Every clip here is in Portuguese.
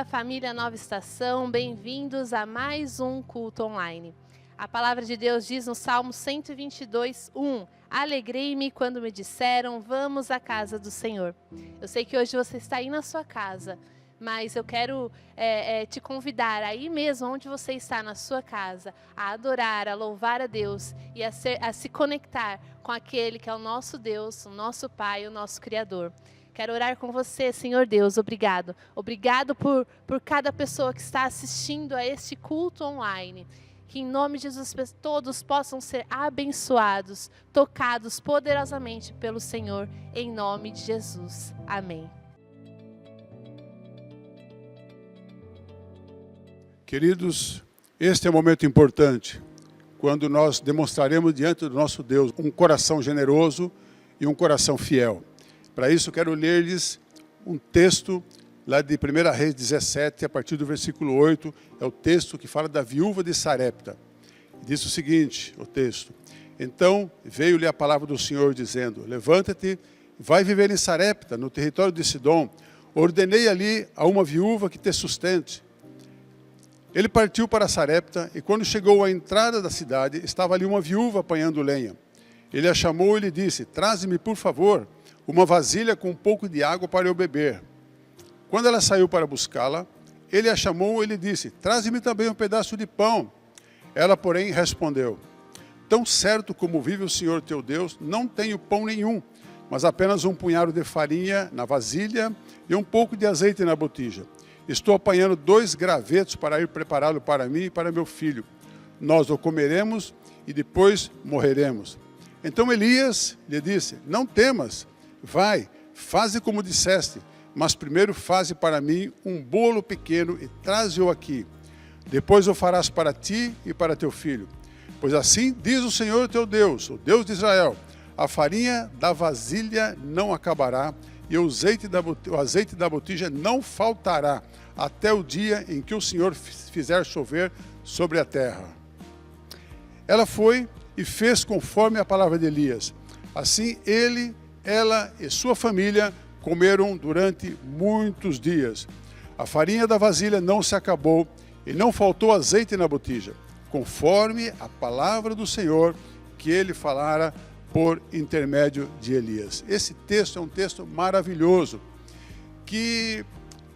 Família Nova Estação, bem-vindos a mais um culto online. A palavra de Deus diz no Salmo 122, 1: Alegrei-me quando me disseram, vamos à casa do Senhor. Eu sei que hoje você está aí na sua casa, mas eu quero te convidar aí mesmo, onde você está na sua casa, a adorar, a louvar a Deus e a se conectar com aquele que é o nosso Deus, o nosso Pai, o nosso Criador. Quero orar com você, Senhor Deus, obrigado. Obrigado por cada pessoa que está assistindo a este culto online. Que em nome de Jesus todos possam ser abençoados, tocados poderosamente pelo Senhor, em nome de Jesus. Amém. Queridos, este é um momento importante, quando nós demonstraremos diante do nosso Deus um coração generoso e um coração fiel. Para isso, quero ler-lhes um texto lá de 1 Reis 17, a partir do versículo 8, é o texto que fala da viúva de Sarepta. Diz o seguinte, o texto: Então veio-lhe a palavra do Senhor, dizendo, levanta-te, vai viver em Sarepta, no território de Sidom. Ordenei ali a uma viúva que te sustente. Ele partiu para Sarepta, e quando chegou à entrada da cidade, estava ali uma viúva apanhando lenha. Ele a chamou e lhe disse, traze-me, por favor, uma vasilha com um pouco de água para eu beber. Quando ela saiu para buscá-la, ele a chamou e lhe disse, traze-me também um pedaço de pão. Ela, porém, respondeu, tão certo como vive o Senhor teu Deus, não tenho pão nenhum, mas apenas um punhado de farinha na vasilha e um pouco de azeite na botija. Estou apanhando 2 gravetos para ir prepará-lo para mim e para meu filho. Nós o comeremos e depois morreremos. Então Elias lhe disse, não temas, vai, faze como disseste, mas primeiro faze para mim um bolo pequeno e traze-o aqui. Depois o farás para ti e para teu filho. Pois assim diz o Senhor teu Deus, o Deus de Israel, a farinha da vasilha não acabará e o azeite da botija não faltará, até o dia em que o Senhor fizer chover sobre a terra. Ela foi e fez conforme a palavra de Elias. Assim ela e sua família comeram durante muitos dias. A farinha da vasilha não se acabou e não faltou azeite na botija, conforme a palavra do Senhor que ele falara por intermédio de Elias. Esse texto é um texto maravilhoso, que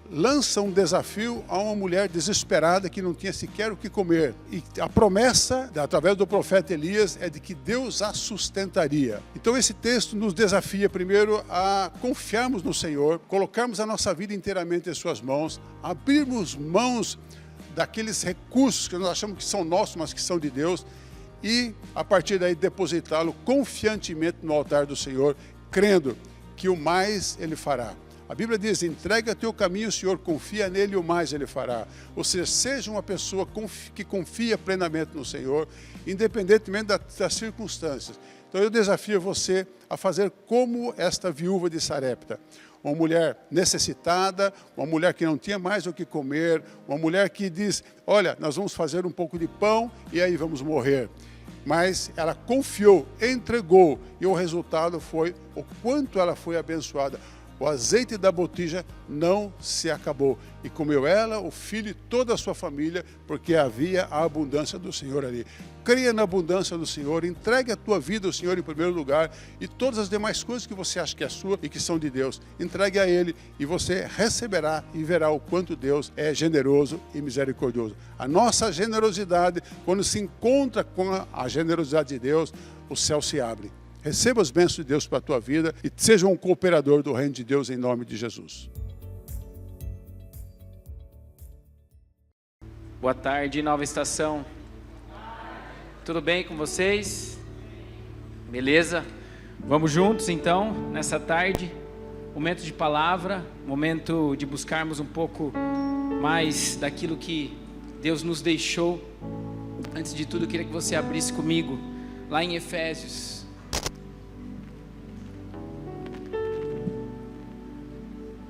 lança um desafio a uma mulher desesperada que não tinha sequer o que comer. E a promessa, através do profeta Elias, é de que Deus a sustentaria. Então esse texto nos desafia primeiro a confiarmos no Senhor, colocarmos a nossa vida inteiramente em suas mãos, abrirmos mãos daqueles recursos que nós achamos que são nossos, mas que são de Deus, e a partir daí depositá-lo confiantemente no altar do Senhor, crendo que o mais Ele fará. A Bíblia diz, entrega teu caminho, Senhor, confia nele e o mais Ele fará. Ou seja, seja uma pessoa que confia plenamente no Senhor, independentemente das circunstâncias. Então eu desafio você a fazer como esta viúva de Sarepta. Uma mulher necessitada, uma mulher que não tinha mais o que comer, uma mulher que diz, olha, nós vamos fazer um pouco de pão e aí vamos morrer. mas ela confiou, entregou, e o resultado foi o quanto ela foi abençoada. O azeite da botija não se acabou. E comeu ela, o filho e toda a sua família, porque havia a abundância do Senhor ali. Creia na abundância do Senhor, entregue a tua vida ao Senhor em primeiro lugar, e todas as demais coisas que você acha que é sua e que são de Deus, entregue a Ele, e você receberá e verá o quanto Deus é generoso e misericordioso. A nossa generosidade, quando se encontra com a generosidade de Deus, o céu se abre. Receba as bênçãos de Deus para a tua vida e seja um cooperador do reino de Deus em nome de Jesus. Boa tarde, Nova Estação. Tudo bem com vocês? Beleza? Vamos juntos então, nessa tarde. Momento de palavra, momento de buscarmos um pouco mais daquilo que Deus nos deixou. Antes de tudo, eu queria que você abrisse comigo lá em Efésios.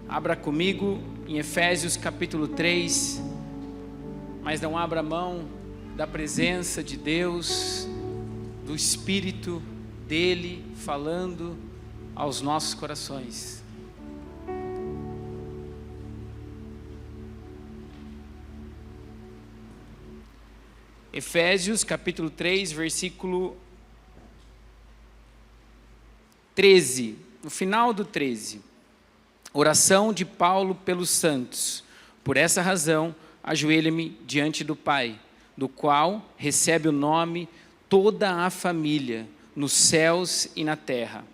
Abra comigo em Efésios capítulo 3, mas não abra mão da presença de Deus, do Espírito dele falando aos nossos corações. Efésios capítulo 3, versículo 13, no final do 13. Oração de Paulo pelos santos. Por essa razão, ajoelho-me diante do Pai, do qual recebe o nome toda a família, nos céus e na terra.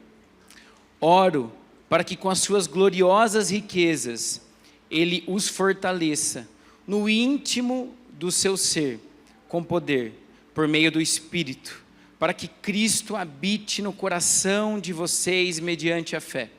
Oro para que com as suas gloriosas riquezas, Ele os fortaleça no íntimo do seu ser, com poder, por meio do Espírito, para que Cristo habite no coração de vocês mediante a fé.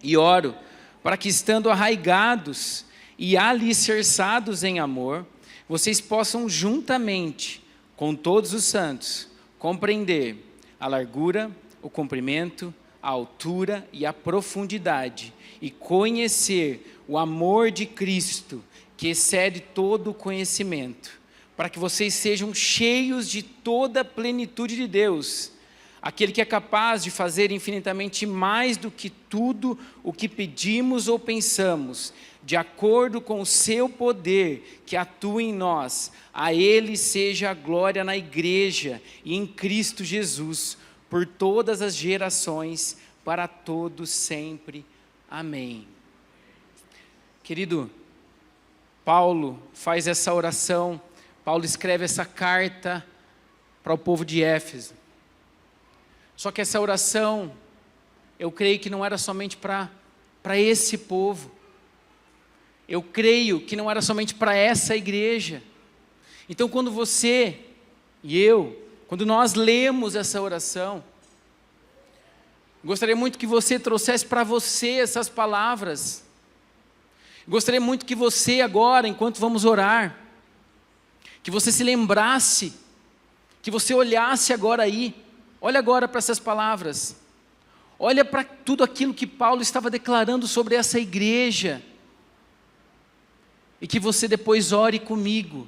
E oro para que, estando arraigados e alicerçados em amor, vocês possam juntamente com todos os santos compreender a largura, o comprimento, a altura e a profundidade, e conhecer o amor de Cristo, que excede todo o conhecimento, para que vocês sejam cheios de toda a plenitude de Deus, aquele que é capaz de fazer infinitamente mais do que tudo o que pedimos ou pensamos, de acordo com o seu poder que atua em nós. A Ele seja a glória na igreja e em Cristo Jesus, por todas as gerações, para todos sempre. Amém. Querido, Paulo faz essa oração, Paulo escreve essa carta para o povo de Éfeso. Só que essa oração, eu creio que não era somente para esse povo. Eu creio que não era somente para essa igreja. Então, quando você e eu, quando nós lemos essa oração, gostaria muito que você trouxesse para você essas palavras. Gostaria muito que você agora, enquanto vamos orar, que você se lembrasse, que você olhasse agora aí. Olha agora para essas palavras, olha para tudo aquilo que Paulo estava declarando sobre essa igreja, e que você depois ore comigo,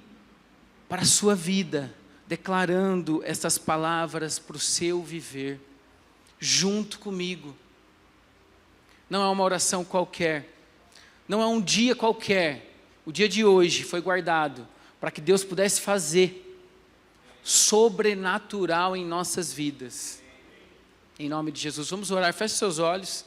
para a sua vida, declarando essas palavras para o seu viver, junto comigo. Não é uma oração qualquer, não é um dia qualquer, o dia de hoje foi guardado, para que Deus pudesse fazer sobrenatural em nossas vidas, em nome de Jesus. Vamos orar, feche seus olhos,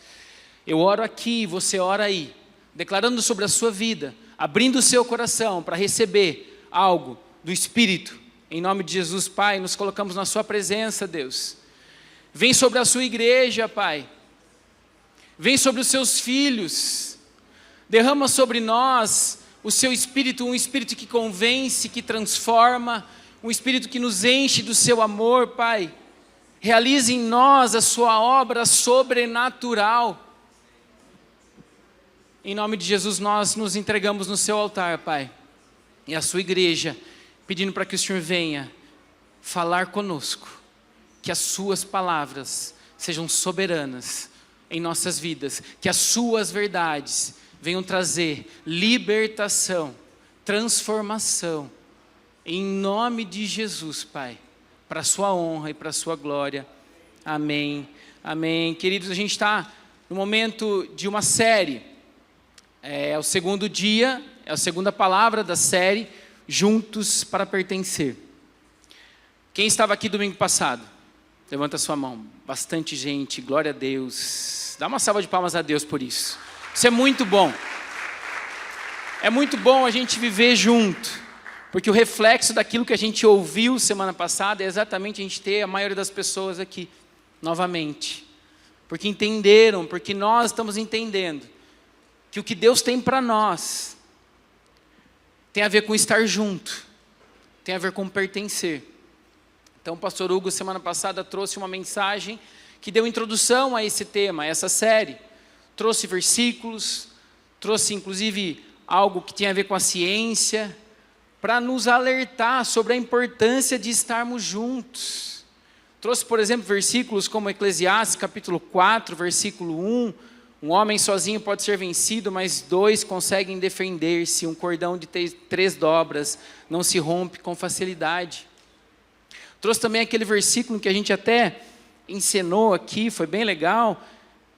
eu oro aqui, você ora aí, declarando sobre a sua vida, abrindo o seu coração para receber algo do Espírito, em nome de Jesus. Pai, nos colocamos na sua presença, Deus, vem sobre a sua igreja, Pai, vem sobre os seus filhos, derrama sobre nós o seu Espírito, um Espírito que convence, que transforma, um Espírito que nos enche do seu amor, Pai. Realize em nós a sua obra sobrenatural. Em nome de Jesus, nós nos entregamos no seu altar, Pai, e a sua igreja, pedindo para que o Senhor venha falar conosco, que as suas palavras sejam soberanas em nossas vidas, que as suas verdades venham trazer libertação, transformação, em nome de Jesus, Pai. para a sua honra e para a sua glória. Amém. Amém. Queridos, a gente está no momento de uma série. É o segundo dia, é a segunda palavra da série, Juntos para Pertencer. Quem estava aqui domingo passado? Levanta sua mão. Bastante gente, glória a Deus. Dá uma salva de palmas a Deus por isso. Isso é muito bom. É muito bom a gente viver junto, porque o reflexo daquilo que a gente ouviu semana passada é exatamente a gente ter a maioria das pessoas aqui novamente. Porque entenderam, porque nós estamos entendendo que o que Deus tem para nós tem a ver com estar junto, tem a ver com pertencer. Então o pastor Hugo semana passada trouxe uma mensagem que deu introdução a esse tema, a essa série. Trouxe versículos, trouxe inclusive algo que tem a ver com a ciência, para nos alertar sobre a importância de estarmos juntos. Trouxe, por exemplo, versículos como Eclesiastes, capítulo 4, versículo 1, um homem sozinho pode ser vencido, mas dois conseguem defender-se, um cordão de 3 dobras não se rompe com facilidade. Trouxe também aquele versículo que a gente até encenou aqui, foi bem legal,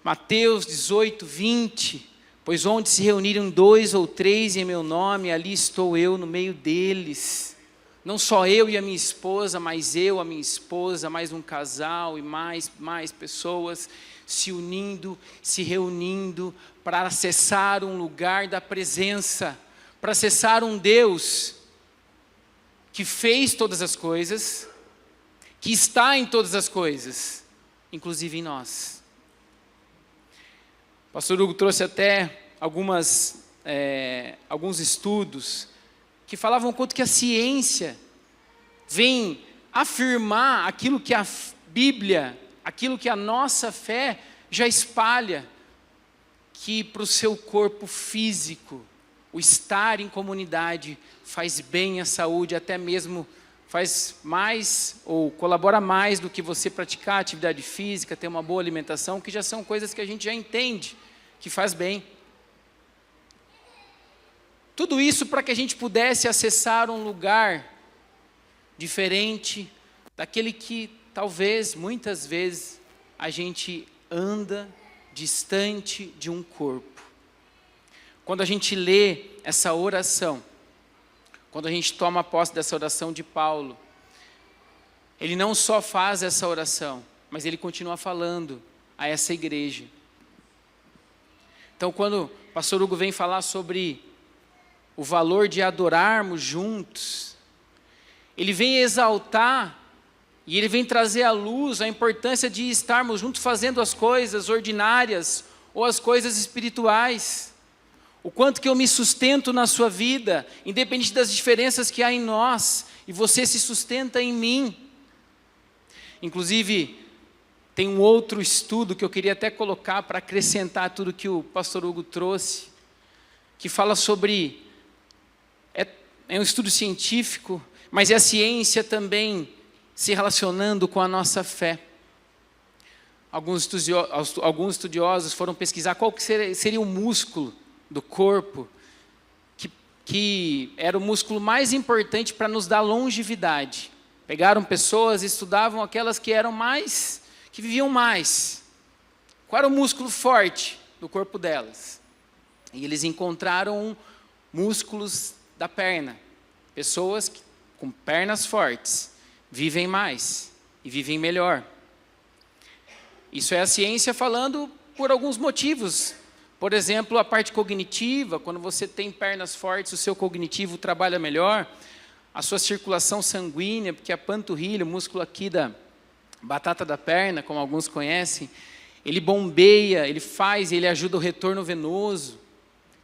Mateus 18, 20, pois onde se reunirem 2 ou 3 em meu nome, ali estou eu no meio deles. Não só eu e a minha esposa, mas eu, a minha esposa, mais um casal e mais pessoas se unindo, se reunindo para acessar um lugar da presença, para acessar um Deus que fez todas as coisas, que está em todas as coisas, inclusive em nós. O pastor Hugo trouxe até alguns estudos que falavam o quanto que a ciência vem afirmar aquilo que a Bíblia, aquilo que a nossa fé já espalha, que para o seu corpo físico, o estar em comunidade faz bem à saúde, até mesmo faz mais ou colabora mais do que você praticar atividade física, ter uma boa alimentação, que já são coisas que a gente já entende, que faz bem. Tudo isso para que a gente pudesse acessar um lugar diferente daquele que talvez, muitas vezes, a gente anda distante de um corpo. Quando a gente lê essa oração, quando a gente toma posse dessa oração de Paulo, ele não só faz essa oração, mas ele continua falando a essa igreja. Então, quando o pastor Hugo vem falar sobre o valor de adorarmos juntos, ele vem exaltar e ele vem trazer à luz a importância de estarmos juntos fazendo as coisas ordinárias ou as coisas espirituais. O quanto que eu me sustento na sua vida, independente das diferenças que há em nós, e você se sustenta em mim. Inclusive, tem um outro estudo que eu queria até colocar para acrescentar tudo que o pastor Hugo trouxe, que fala sobre, é um estudo científico, mas é a ciência também se relacionando com a nossa fé. Alguns estudiosos foram pesquisar qual que seria o músculo do corpo, que era o músculo mais importante para nos dar longevidade. Pegaram pessoas e estudavam aquelas que viviam mais. Qual era o músculo forte do corpo delas? E eles encontraram músculos da perna. Pessoas com pernas fortes vivem mais e vivem melhor. Isso é a ciência falando por alguns motivos. Por exemplo, a parte cognitiva, quando você tem pernas fortes, o seu cognitivo trabalha melhor, a sua circulação sanguínea, porque a panturrilha, o músculo aqui da batata da perna, como alguns conhecem, ele bombeia, ele ajuda o retorno venoso.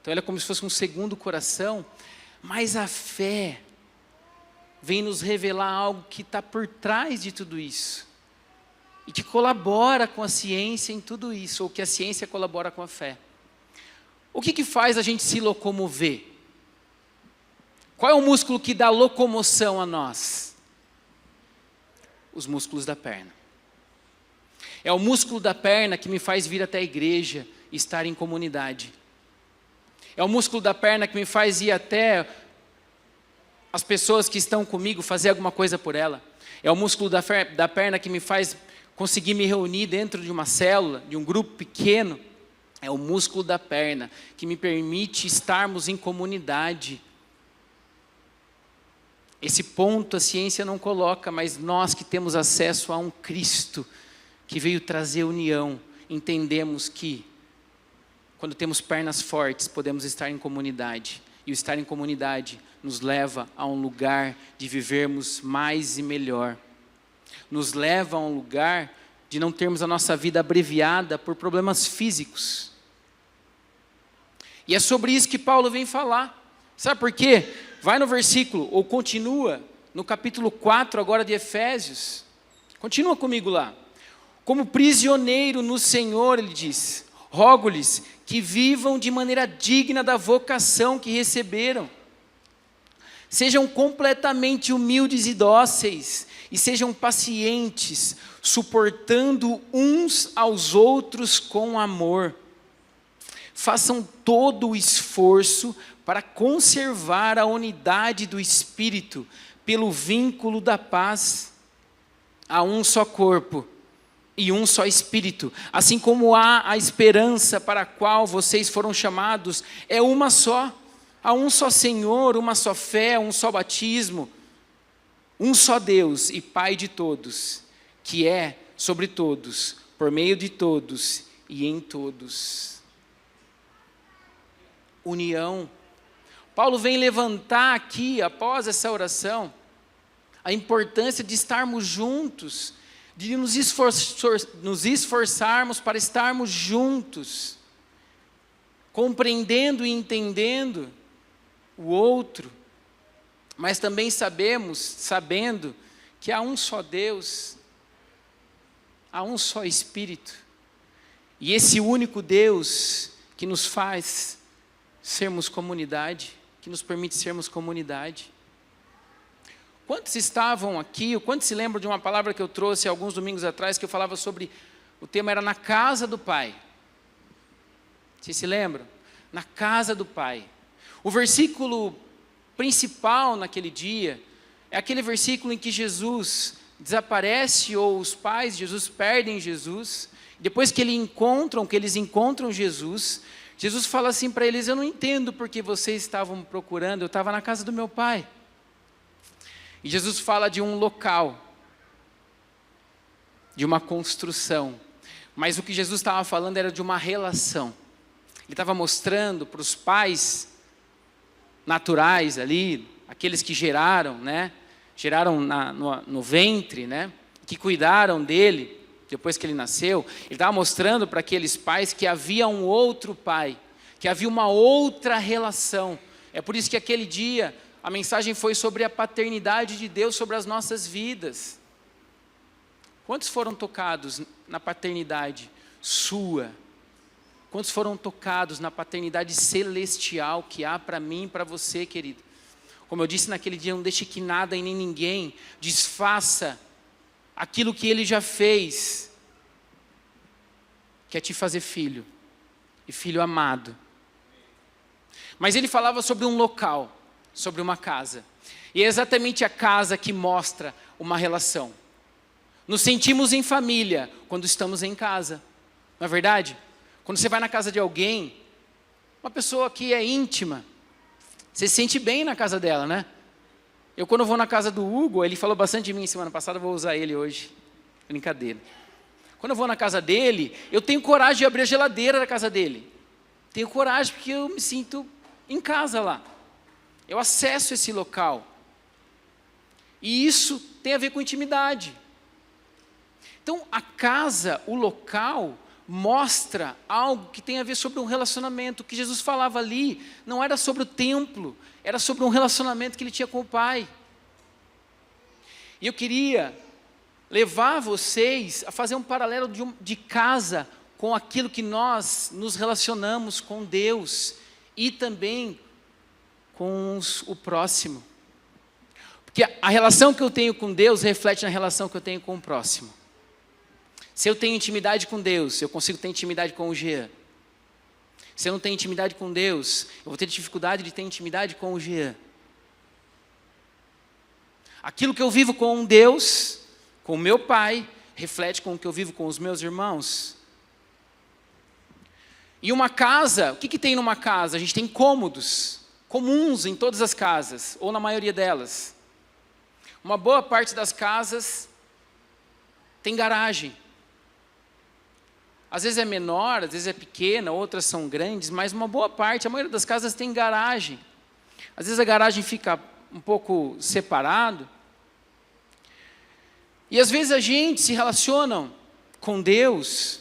Então, ele é como se fosse um segundo coração. Mas a fé vem nos revelar algo que está por trás de tudo isso. E que colabora com a ciência em tudo isso, ou que a ciência colabora com a fé. O que faz a gente se locomover? Qual é o músculo que dá locomoção a nós? Os músculos da perna. É o músculo da perna que me faz vir até a igreja e estar em comunidade. É o músculo da perna que me faz ir até as pessoas que estão comigo, fazer alguma coisa por ela. É o músculo da perna que me faz conseguir me reunir dentro de uma célula, de um grupo pequeno. É o músculo da perna que me permite estarmos em comunidade. Esse ponto a ciência não coloca, mas nós que temos acesso a um Cristo que veio trazer união, entendemos que quando temos pernas fortes, podemos estar em comunidade. E o estar em comunidade nos leva a um lugar de vivermos mais e melhor. Nos leva a um lugar de não termos a nossa vida abreviada por problemas físicos. E é sobre isso que Paulo vem falar. Sabe por quê? Vai no versículo, ou continua, no capítulo 4 agora de Efésios. Continua comigo lá. Como prisioneiro no Senhor, ele diz, rogo-lhes que vivam de maneira digna da vocação que receberam. Sejam completamente humildes e dóceis, e sejam pacientes, suportando uns aos outros com amor. Façam todo o esforço para conservar a unidade do Espírito, pelo vínculo da paz. Há um só corpo e um só Espírito, assim como há a esperança para a qual vocês foram chamados, é uma só. Há um só Senhor, uma só fé, um só batismo, um só Deus e Pai de todos, que é sobre todos, por meio de todos e em todos. União. Paulo vem levantar aqui, após essa oração, a importância de estarmos juntos, de nos esforçarmos para estarmos juntos, compreendendo e entendendo o outro, mas também sabendo que há um só Deus, há um só Espírito, e esse único Deus que nos faz sermos comunidade, que nos permite sermos comunidade. Quantos estavam aqui, ou quantos se lembram de uma palavra que eu trouxe alguns domingos atrás, que eu falava sobre, o tema era na casa do Pai. Vocês se lembram? Na casa do Pai. O versículo principal naquele dia, é aquele versículo em que Jesus desaparece, ou os pais de Jesus perdem Jesus, depois que eles encontram Jesus, Jesus fala assim para eles, eu não entendo porque vocês estavam me procurando, eu estava na casa do meu Pai. E Jesus fala de um local, de uma construção, mas o que Jesus estava falando era de uma relação. Ele estava mostrando para os pais naturais ali, aqueles que geraram, né? Geraram no ventre, né? Que cuidaram dele depois que ele nasceu. Ele estava mostrando para aqueles pais que havia um outro pai, que havia uma outra relação. É por isso que aquele dia a mensagem foi sobre a paternidade de Deus sobre as nossas vidas. Quantos foram tocados na paternidade sua? Quantos foram tocados na paternidade celestial que há para mim e para você, querido? Como eu disse naquele dia, não deixe que nada e nem ninguém desfaça aquilo que Ele já fez, que é te fazer filho, e filho amado. Mas Ele falava sobre um local, sobre uma casa. E é exatamente a casa que mostra uma relação. Nos sentimos em família quando estamos em casa, não é verdade? Quando você vai na casa de alguém, uma pessoa que é íntima, você se sente bem na casa dela, né? Eu quando vou na casa do Hugo, ele falou bastante de mim semana passada, eu vou usar ele hoje. Brincadeira. Quando eu vou na casa dele, eu tenho coragem de abrir a geladeira da casa dele. Tenho coragem porque eu me sinto em casa lá. Eu acesso esse local. E isso tem a ver com intimidade. Então, a casa, o local, mostra algo que tem a ver sobre um relacionamento. O que Jesus falava ali não era sobre o templo, era sobre um relacionamento que ele tinha com o Pai. E eu queria levar vocês a fazer um paralelo de casa com aquilo que nós nos relacionamos com Deus e também com o próximo. Porque a relação que eu tenho com Deus reflete na relação que eu tenho com o próximo. Se eu tenho intimidade com Deus, eu consigo ter intimidade com o Jean. Se eu não tenho intimidade com Deus, eu vou ter dificuldade de ter intimidade com o Jean. Aquilo que eu vivo com Deus, com o meu Pai, reflete com o que eu vivo com os meus irmãos. E uma casa, o que tem numa casa? A gente tem cômodos comuns em todas as casas, ou na maioria delas. Uma boa parte das casas tem garagem. Às vezes é menor, às vezes é pequena, outras são grandes, mas uma boa parte, a maioria das casas tem garagem. Às vezes a garagem fica um pouco separado. E às vezes a gente se relaciona com Deus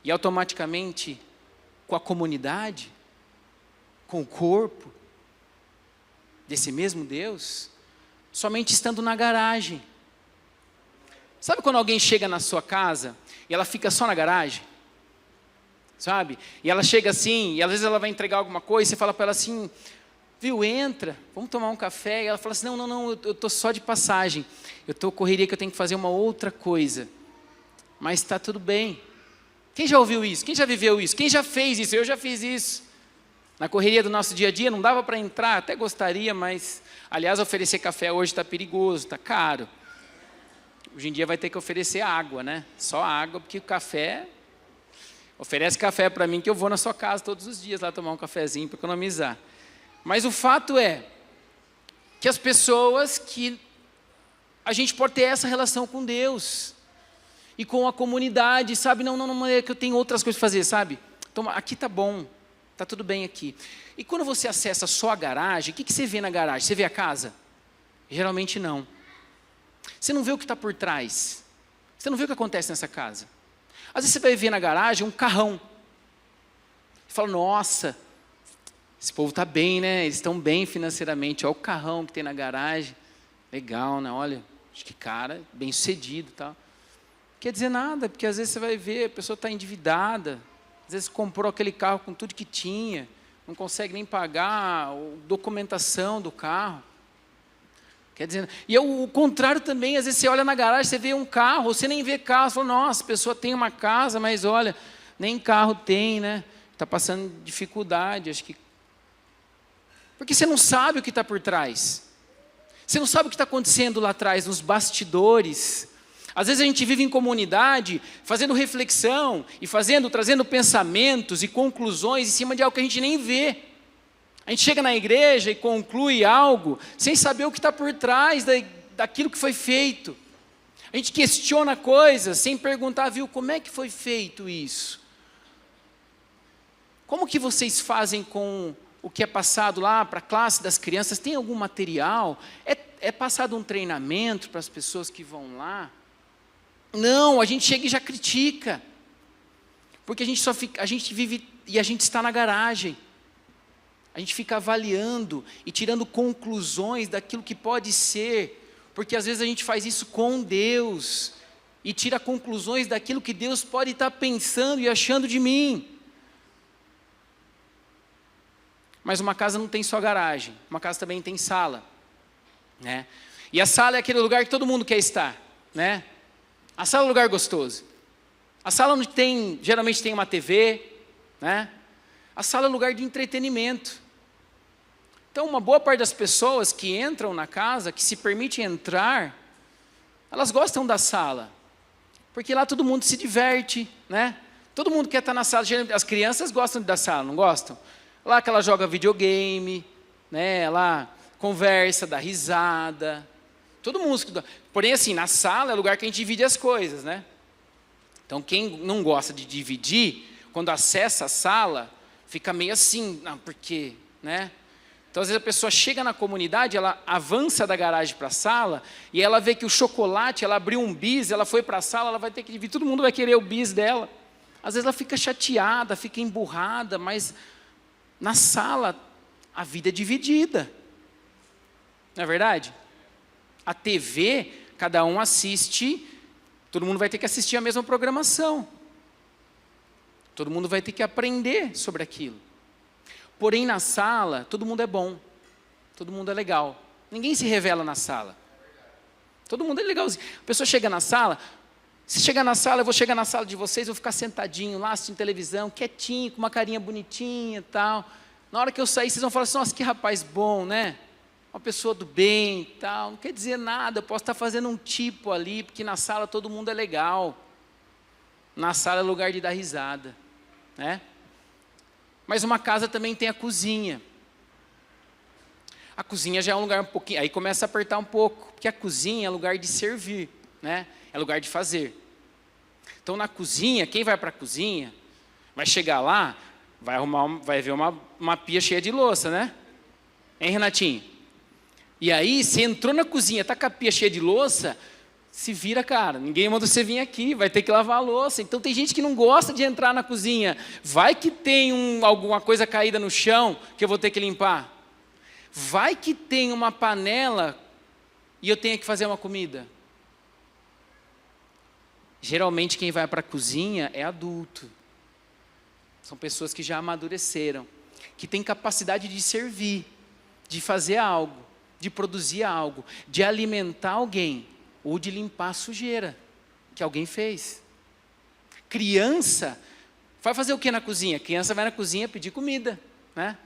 e automaticamente com a comunidade, com o corpo desse mesmo Deus, somente estando na garagem. Sabe quando alguém chega na sua casa e ela fica só na garagem? Sabe? E ela chega assim, e às vezes ela vai entregar alguma coisa, e você fala para ela assim, viu, entra, vamos tomar um café. E ela fala assim, não, eu estou só de passagem. Eu estou correria que eu tenho que fazer uma outra coisa. Mas está tudo bem. Quem já ouviu isso? Quem já viveu isso? Quem já fez isso? Eu já fiz isso. Na correria do nosso dia a dia, não dava para entrar, até gostaria, mas, aliás, oferecer café hoje está perigoso, está caro. Hoje em dia vai ter que oferecer água, né? Só água, porque o café... Oferece café para mim que eu vou na sua casa todos os dias lá tomar um cafezinho para economizar. Mas o fato é que as pessoas que... A gente pode ter essa relação com Deus e com a comunidade, sabe? Não, é que eu tenho outras coisas para fazer, sabe? Então, aqui tá bom, tá tudo bem aqui. E quando você acessa só a garagem, o que você vê na garagem? Você vê a casa? Geralmente não. Você não vê o que está por trás. Você não vê o que acontece nessa casa. Às vezes você vai ver na garagem um carrão. Você fala, nossa, esse povo está bem, né? Eles estão bem financeiramente. Olha o carrão que tem na garagem. Legal, né? Olha, acho que cara, bem sucedido e tal. Quer dizer nada, porque às vezes você vai ver, a pessoa está endividada. Às vezes comprou aquele carro com tudo que tinha. Não consegue nem pagar a documentação do carro. Quer dizer, e o contrário também, às vezes você olha na garagem, você vê um carro, você nem vê carro, você fala, nossa, a pessoa tem uma casa, mas olha, nem carro tem, né? Está passando dificuldade, acho que... Porque você não sabe o que está por trás. Você não sabe o que está acontecendo lá atrás, nos bastidores. Às vezes a gente vive em comunidade, fazendo reflexão, e trazendo pensamentos e conclusões em cima de algo que a gente nem vê. A gente chega na igreja e conclui algo sem saber o que está por trás daquilo que foi feito. A gente questiona coisas sem perguntar, viu, como é que foi feito isso? Como que vocês fazem com o que é passado lá para a classe das crianças? Tem algum material? É passado um treinamento para as pessoas que vão lá? Não, a gente chega e já critica. Porque a gente vive e a gente está na garagem. A gente fica avaliando e tirando conclusões daquilo que pode ser, porque às vezes a gente faz isso com Deus e tira conclusões daquilo que Deus pode estar pensando e achando de mim. Mas uma casa não tem só garagem, uma casa também tem sala, né? E a sala é aquele lugar que todo mundo quer estar, né? A sala é um lugar gostoso. A sala onde geralmente tem uma TV, né? A sala é um lugar de entretenimento. Então, uma boa parte das pessoas que entram na casa, que se permitem entrar, elas gostam da sala. Porque lá todo mundo se diverte, né? Todo mundo quer estar na sala. As crianças gostam da sala, não gostam? Lá que ela joga videogame, né? Ela conversa, dá risada. Todo mundo. Porém, assim, na sala é o lugar que a gente divide as coisas, né? Então, quem não gosta de dividir, quando acessa a sala, fica meio assim, não, porque, né? Então, às vezes a pessoa chega na comunidade, ela avança da garagem para a sala, e ela vê que o chocolate, ela abriu um bis, ela foi para a sala, ela vai ter que dividir, todo mundo vai querer o bis dela. Às vezes ela fica chateada, fica emburrada, mas na sala a vida é dividida. Não é verdade? A TV, cada um assiste, todo mundo vai ter que assistir a mesma programação. Todo mundo vai ter que aprender sobre aquilo. Porém, na sala, todo mundo é bom. Todo mundo é legal. Ninguém se revela na sala. Todo mundo é legalzinho. A pessoa chega na sala, se chegar na sala, eu vou chegar na sala de vocês, eu vou ficar sentadinho lá, assistindo televisão, quietinho, com uma carinha bonitinha e tal. Na hora que eu sair, vocês vão falar assim, nossa, que rapaz bom, né? uma pessoa do bem e tal, não quer dizer nada, eu posso estar fazendo um tipo ali, porque na sala todo mundo é legal, na sala é lugar de dar risada, né? Mas uma casa também tem a cozinha. A cozinha já é um lugar um pouquinho, aí começa a apertar um pouco, porque a cozinha é lugar de servir, né? É lugar de fazer. Então na cozinha, quem vai para a cozinha, vai chegar lá, vai ver uma pia cheia de louça, né? Hein, Renatinho? E aí, você entrou na cozinha, tá com a pia cheia de louça, se vira, cara, ninguém manda você vir aqui, vai ter que lavar a louça. Então tem gente que não gosta de entrar na cozinha. Vai que tem alguma coisa caída no chão que eu vou ter que limpar. Vai que tem uma panela e eu tenho que fazer uma comida. Geralmente quem vai para a cozinha é adulto. São pessoas que já amadureceram, que têm capacidade de servir, de fazer algo, de produzir algo, de alimentar alguém, ou de limpar a sujeira que alguém fez. Criança vai fazer o que na cozinha? A criança vai na cozinha pedir comida, né?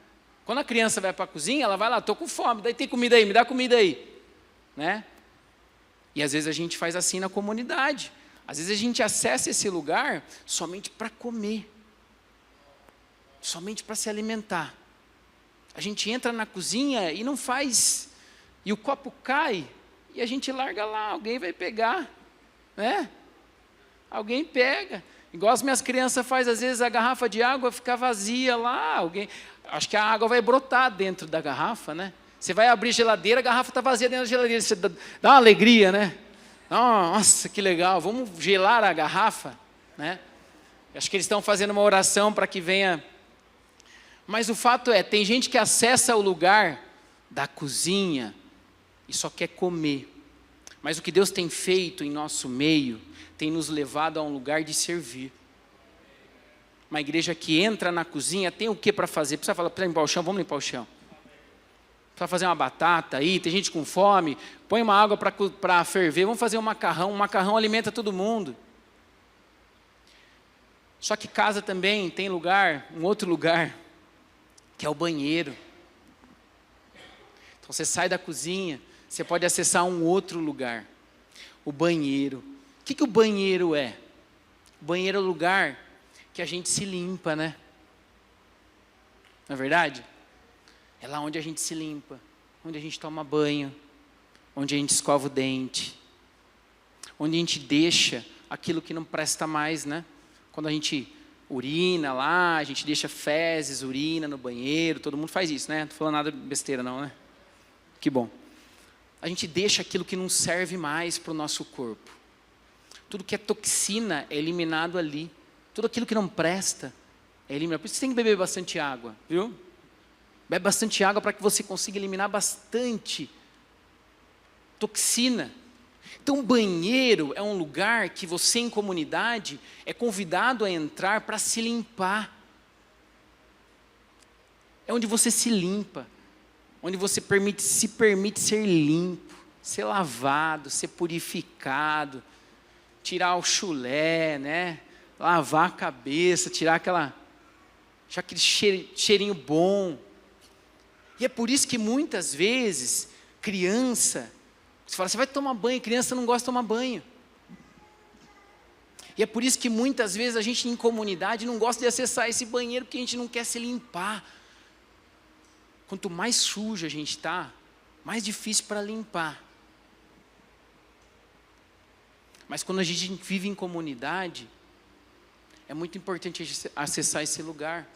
Quando a criança vai para a cozinha, ela vai lá, estou com fome, daí tem comida aí, me dá comida aí, né? E às vezes a gente faz assim na comunidade. Às vezes a gente acessa esse lugar somente para comer, somente para se alimentar. A gente entra na cozinha e não faz, e o copo cai, e a gente larga lá, alguém vai pegar, né? Alguém pega. Igual as minhas crianças fazem, às vezes a garrafa de água fica vazia lá, acho que a água vai brotar dentro da garrafa, né? Você vai abrir a geladeira, a garrafa está vazia dentro da geladeira, você dá uma alegria, né? Nossa, que legal, vamos gelar a garrafa, né? Acho que eles estão fazendo uma oração para que venha. Mas o fato é, tem gente que acessa o lugar da cozinha e só quer comer. Mas o que Deus tem feito em nosso meio tem nos levado a um lugar de servir. Uma igreja que entra na cozinha tem o que para fazer? Precisa falar, precisa limpar o chão, vamos limpar o chão. Precisa fazer uma batata aí, tem gente com fome, põe uma água para ferver, vamos fazer um macarrão alimenta todo mundo. Só que casa também tem lugar, um outro lugar, que é o banheiro. Então você sai da cozinha, você pode acessar um outro lugar, o banheiro. O que o banheiro é? O banheiro é o lugar que a gente se limpa, né? Não é verdade? É lá onde a gente se limpa, onde a gente toma banho, onde a gente escova o dente, onde a gente deixa aquilo que não presta mais, né? Quando a gente urina lá, a gente deixa fezes, urina no banheiro, todo mundo faz isso, né? Não tô falando nada de besteira não, né? Que bom. A gente deixa aquilo que não serve mais para o nosso corpo. Tudo que é toxina é eliminado ali. Tudo aquilo que não presta é eliminado. Por isso você tem que beber bastante água, viu? Bebe bastante água para que você consiga eliminar bastante toxina. Então, banheiro é um lugar que você, em comunidade, é convidado a entrar para se limpar. É onde você se limpa, onde você se permite ser limpo, ser lavado, ser purificado, tirar o chulé, né? Lavar a cabeça, tirar aquele cheirinho bom. E é por isso que muitas vezes, criança, você fala, você vai tomar banho, criança não gosta de tomar banho. E é por isso que muitas vezes a gente em comunidade não gosta de acessar esse banheiro, porque a gente não quer se limpar. Quanto mais sujo a gente está, mais difícil para limpar. Mas quando a gente vive em comunidade, é muito importante acessar esse lugar.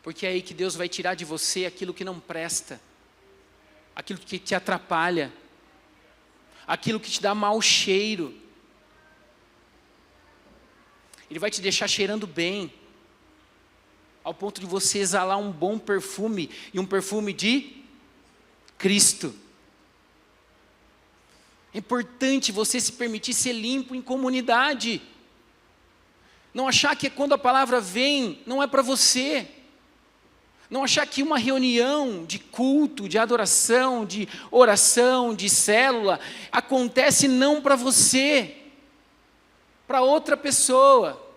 Porque é aí que Deus vai tirar de você aquilo que não presta, aquilo que te atrapalha, aquilo que te dá mau cheiro. Ele vai te deixar cheirando bem, ao ponto de você exalar um bom perfume, e um perfume de Cristo. É importante você se permitir ser limpo em comunidade. Não achar que quando a palavra vem, não é para você. Não achar que uma reunião de culto, de adoração, de oração, de célula, acontece não para você, para outra pessoa.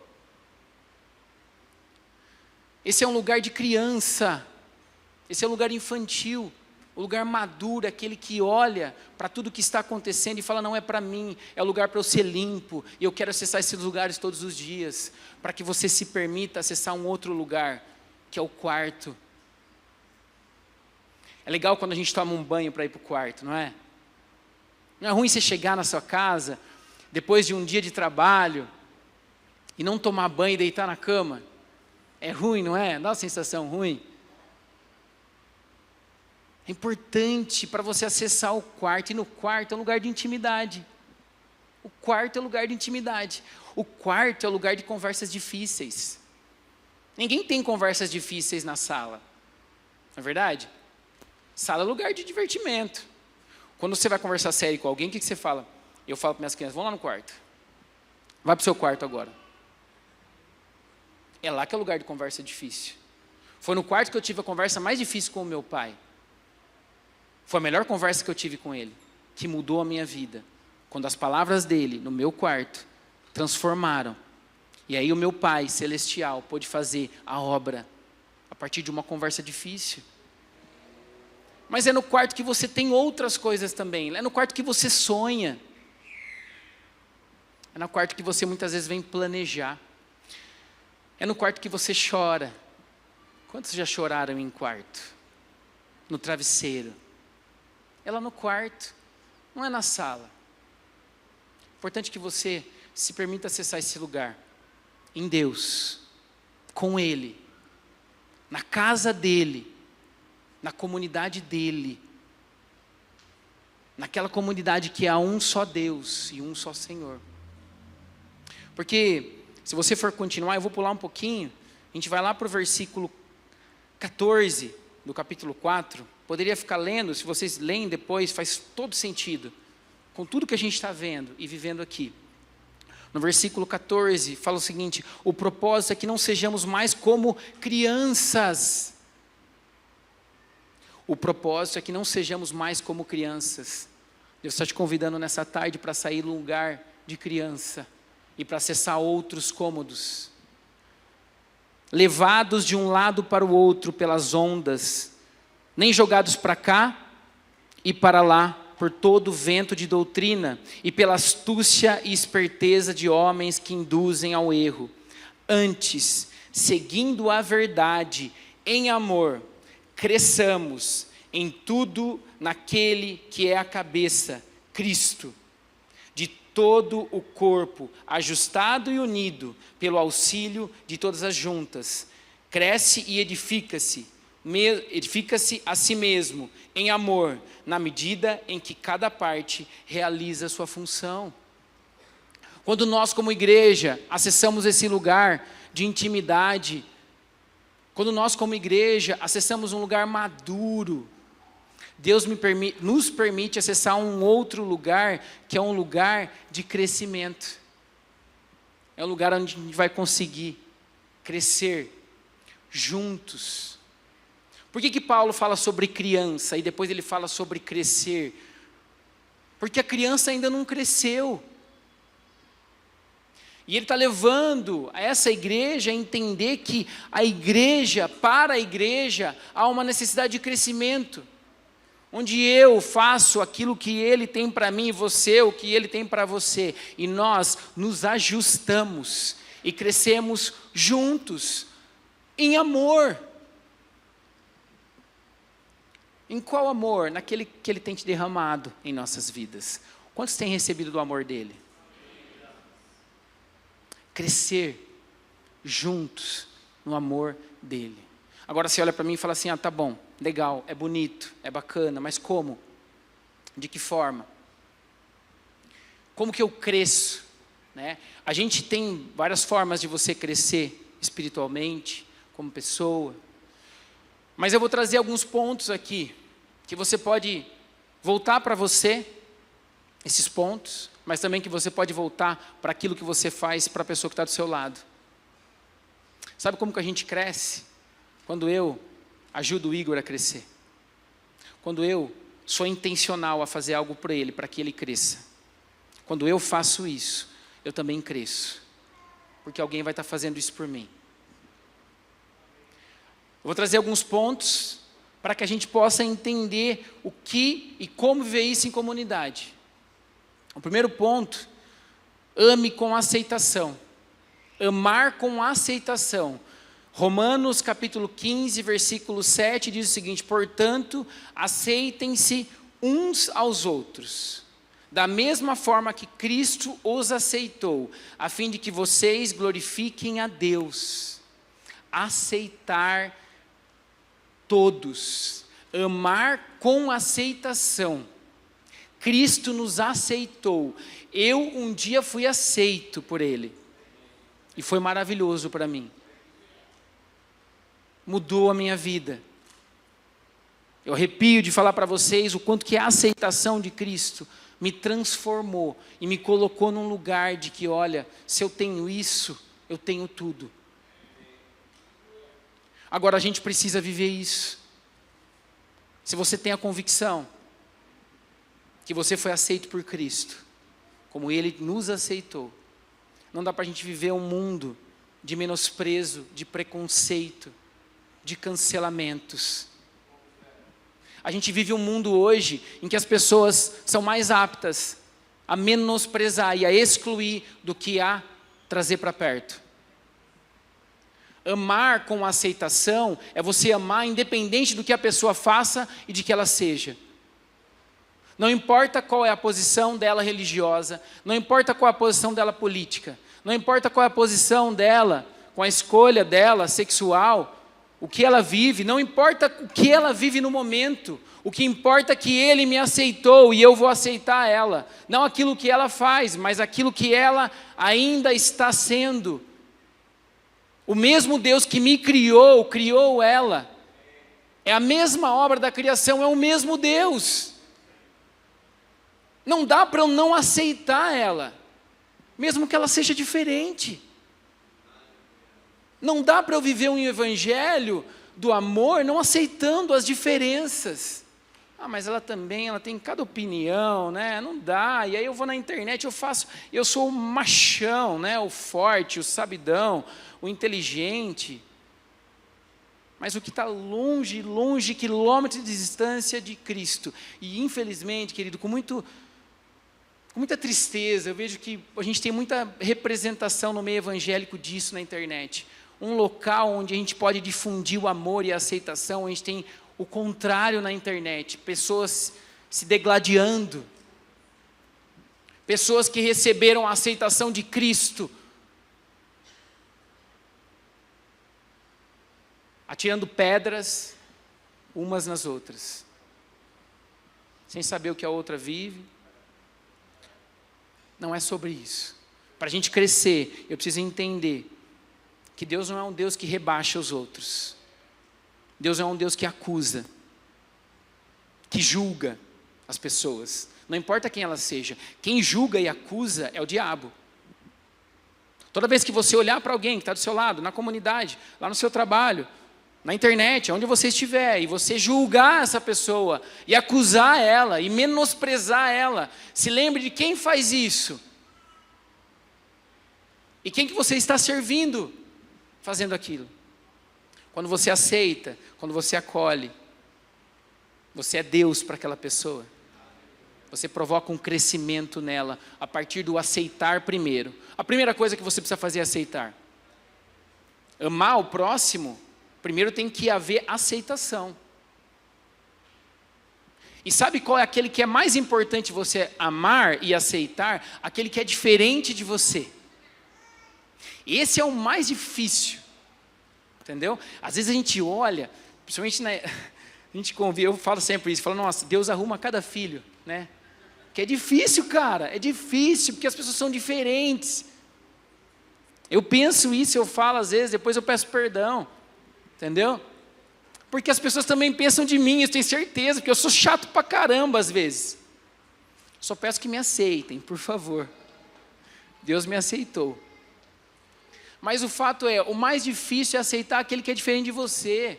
Esse é um lugar de criança, esse é um lugar infantil. O lugar maduro é aquele que olha para tudo que está acontecendo e fala, não é para mim, é o lugar para eu ser limpo, e eu quero acessar esses lugares todos os dias, para que você se permita acessar um outro lugar, que é o quarto. É legal quando a gente toma um banho para ir para o quarto, não é? Não é ruim você chegar na sua casa, depois de um dia de trabalho, e não tomar banho e deitar na cama. É ruim, não é? Dá uma sensação ruim. É importante para você acessar o quarto, e no quarto é um lugar de intimidade. O quarto é um lugar de intimidade. O quarto é um lugar de conversas difíceis. Ninguém tem conversas difíceis na sala, não é verdade? Sala é lugar de divertimento. Quando você vai conversar sério com alguém, o que você fala? Eu falo para minhas crianças, vão lá no quarto. Vai para o seu quarto agora. É lá que é o lugar de conversa difícil. Foi no quarto que eu tive a conversa mais difícil com o meu pai. Foi a melhor conversa que eu tive com ele, que mudou a minha vida. Quando as palavras dele, no meu quarto, transformaram. E aí o meu Pai Celestial pôde fazer a obra, a partir de uma conversa difícil. Mas é no quarto que você tem outras coisas também. É no quarto que você sonha. É no quarto que você muitas vezes vem planejar. É no quarto que você chora. Quantos já choraram em quarto? No travesseiro. É lá no quarto, não é na sala. Importante que você se permita acessar esse lugar. Em Deus, com Ele, na casa dEle, na comunidade dEle. Naquela comunidade que há um só Deus e um só Senhor. Porque, se você for continuar, eu vou pular um pouquinho, a gente vai lá para o versículo 14 do capítulo 4, poderia ficar lendo, se vocês leem depois, faz todo sentido, com tudo que a gente está vendo e vivendo aqui. No versículo 14, fala o seguinte, o propósito é que não sejamos mais como crianças. O propósito é que não sejamos mais como crianças. Deus está te convidando nessa tarde para sair do lugar de criança e para acessar outros cômodos. Levados de um lado para o outro pelas ondas, nem jogados para cá e para lá, por todo o vento de doutrina e pela astúcia e esperteza de homens que induzem ao erro. Antes, seguindo a verdade em amor, cresçamos em tudo naquele que é a cabeça, Cristo. De todo o corpo, ajustado e unido pelo auxílio de todas as juntas, cresce e edifica-se a si mesmo em amor, na medida em que cada parte realiza a sua função. Quando nós como igreja acessamos esse lugar de intimidade, quando nós como igreja acessamos um lugar maduro, Deus nos permite acessar um outro lugar, que é um lugar de crescimento. É um lugar onde a gente vai conseguir crescer juntos. Por que Paulo fala sobre criança e depois ele fala sobre crescer? Porque a criança ainda não cresceu. E ele está levando essa igreja a entender que para a igreja, há uma necessidade de crescimento. Onde eu faço aquilo que Ele tem para mim e você, o que Ele tem para você. E nós nos ajustamos e crescemos juntos, em amor. Em qual amor? Naquele que Ele tem te derramado em nossas vidas. Quantos têm recebido do amor dEle? Crescer juntos no amor dEle. Agora você olha para mim e fala assim, tá bom, legal, é bonito, é bacana, mas como? De que forma? Como que eu cresço? Né? A gente tem várias formas de você crescer espiritualmente, como pessoa, mas eu vou trazer alguns pontos aqui, que você pode voltar para você, esses pontos, mas também que você pode voltar para aquilo que você faz para a pessoa que está do seu lado. Sabe como que a gente cresce? Quando eu ajudo o Igor a crescer. Quando eu sou intencional a fazer algo por ele, para que ele cresça. Quando eu faço isso, eu também cresço. Porque alguém vai estar fazendo isso por mim. Eu vou trazer alguns pontos para que a gente possa entender o que e como viver isso em comunidade. O primeiro ponto, ame com aceitação. Amar com aceitação. Romanos capítulo 15, versículo 7 diz o seguinte: portanto, aceitem-se uns aos outros, da mesma forma que Cristo os aceitou, a fim de que vocês glorifiquem a Deus. Aceitar todos, amar com aceitação. Cristo nos aceitou. Eu um dia fui aceito por Ele, e foi maravilhoso para mim. Mudou a minha vida. Eu arrepio de falar para vocês o quanto que a aceitação de Cristo me transformou e me colocou num lugar de que, olha, se eu tenho isso, eu tenho tudo. Agora a gente precisa viver isso. Se você tem a convicção que você foi aceito por Cristo, como Ele nos aceitou, não dá para a gente viver um mundo de menosprezo, de preconceito, de cancelamentos. A gente vive um mundo hoje em que as pessoas são mais aptas a menosprezar e a excluir do que a trazer para perto. Amar com aceitação é você amar independente do que a pessoa faça e de que ela seja. Não importa qual é a posição dela religiosa, não importa qual é a posição dela política, não importa qual é a posição dela, com a escolha dela sexual, o que ela vive, não importa o que ela vive no momento, o que importa é que Ele me aceitou e eu vou aceitar ela. Não aquilo que ela faz, mas aquilo que ela ainda está sendo. O mesmo Deus que me criou, criou ela. É a mesma obra da criação, é o mesmo Deus. Não dá para eu não aceitar ela, mesmo que ela seja diferente. Não dá para eu viver um evangelho do amor não aceitando as diferenças. Mas ela também, ela tem cada opinião, né? Não dá. E aí eu vou na internet, eu sou o machão, né? O forte, o sabidão, o inteligente. Mas o que está longe, longe, quilômetros de distância de Cristo. E infelizmente, querido, com muita tristeza, eu vejo que a gente tem muita representação no meio evangélico disso na internet. Um local onde a gente pode difundir o amor e a aceitação, a gente tem o contrário na internet, pessoas se degladiando, pessoas que receberam a aceitação de Cristo, atirando pedras umas nas outras, sem saber o que a outra vive. Não é sobre isso. Para a gente crescer, eu preciso entender que Deus não é um Deus que rebaixa os outros. Deus é um Deus que acusa, que julga as pessoas. Não importa quem ela seja. Quem julga e acusa é o diabo. Toda vez que você olhar para alguém que está do seu lado, na comunidade, lá no seu trabalho, na internet, onde você estiver, e você julgar essa pessoa, e acusar ela, e menosprezar ela, se lembre de quem faz isso. E quem que você está servindo fazendo aquilo. Quando você aceita, quando você acolhe, você é Deus para aquela pessoa. Você provoca um crescimento nela, a partir do aceitar primeiro. A primeira coisa que você precisa fazer é aceitar. Amar o próximo, primeiro tem que haver aceitação. E sabe qual é aquele que é mais importante você amar e aceitar? Aquele que é diferente de você. Esse é o mais difícil, entendeu? Às vezes a gente olha, principalmente a gente convive, eu falo sempre isso, falo, nossa, Deus arruma cada filho, né? Que é difícil, cara, é difícil, porque as pessoas são diferentes. Eu penso isso, eu falo às vezes, depois eu peço perdão, entendeu? Porque as pessoas também pensam de mim, eu tenho certeza, porque eu sou chato pra caramba às vezes. Só peço que me aceitem, por favor. Deus me aceitou. Mas o fato é, o mais difícil é aceitar aquele que é diferente de você.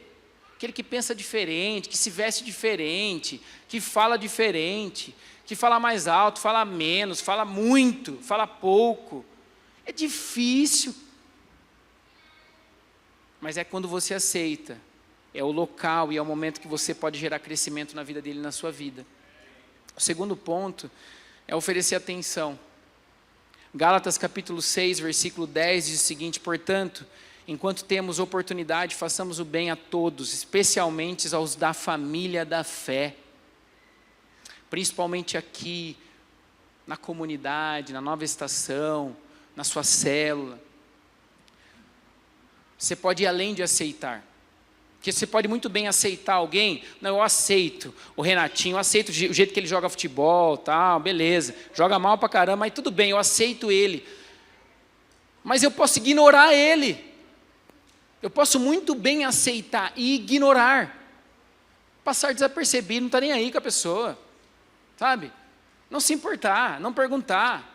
Aquele que pensa diferente, que se veste diferente, que fala diferente, que fala mais alto, fala menos, fala muito, fala pouco. É difícil. Mas é quando você aceita é o local e é o momento que você pode gerar crescimento na vida dele e na sua vida. O segundo ponto é oferecer atenção. Gálatas capítulo 6, versículo 10 diz o seguinte: portanto, enquanto temos oportunidade, façamos o bem a todos, especialmente aos da família da fé. Principalmente aqui, na comunidade, na nova estação, na sua célula. Você pode ir além de aceitar. Porque você pode muito bem aceitar alguém. Não, eu aceito o Renatinho, eu aceito o jeito que ele joga futebol, tal, beleza. Joga mal pra caramba, mas tudo bem, eu aceito ele. Mas eu posso ignorar ele. Eu posso muito bem aceitar e ignorar. Passar desapercebido, não está nem aí com a pessoa. Sabe? Não se importar, não perguntar.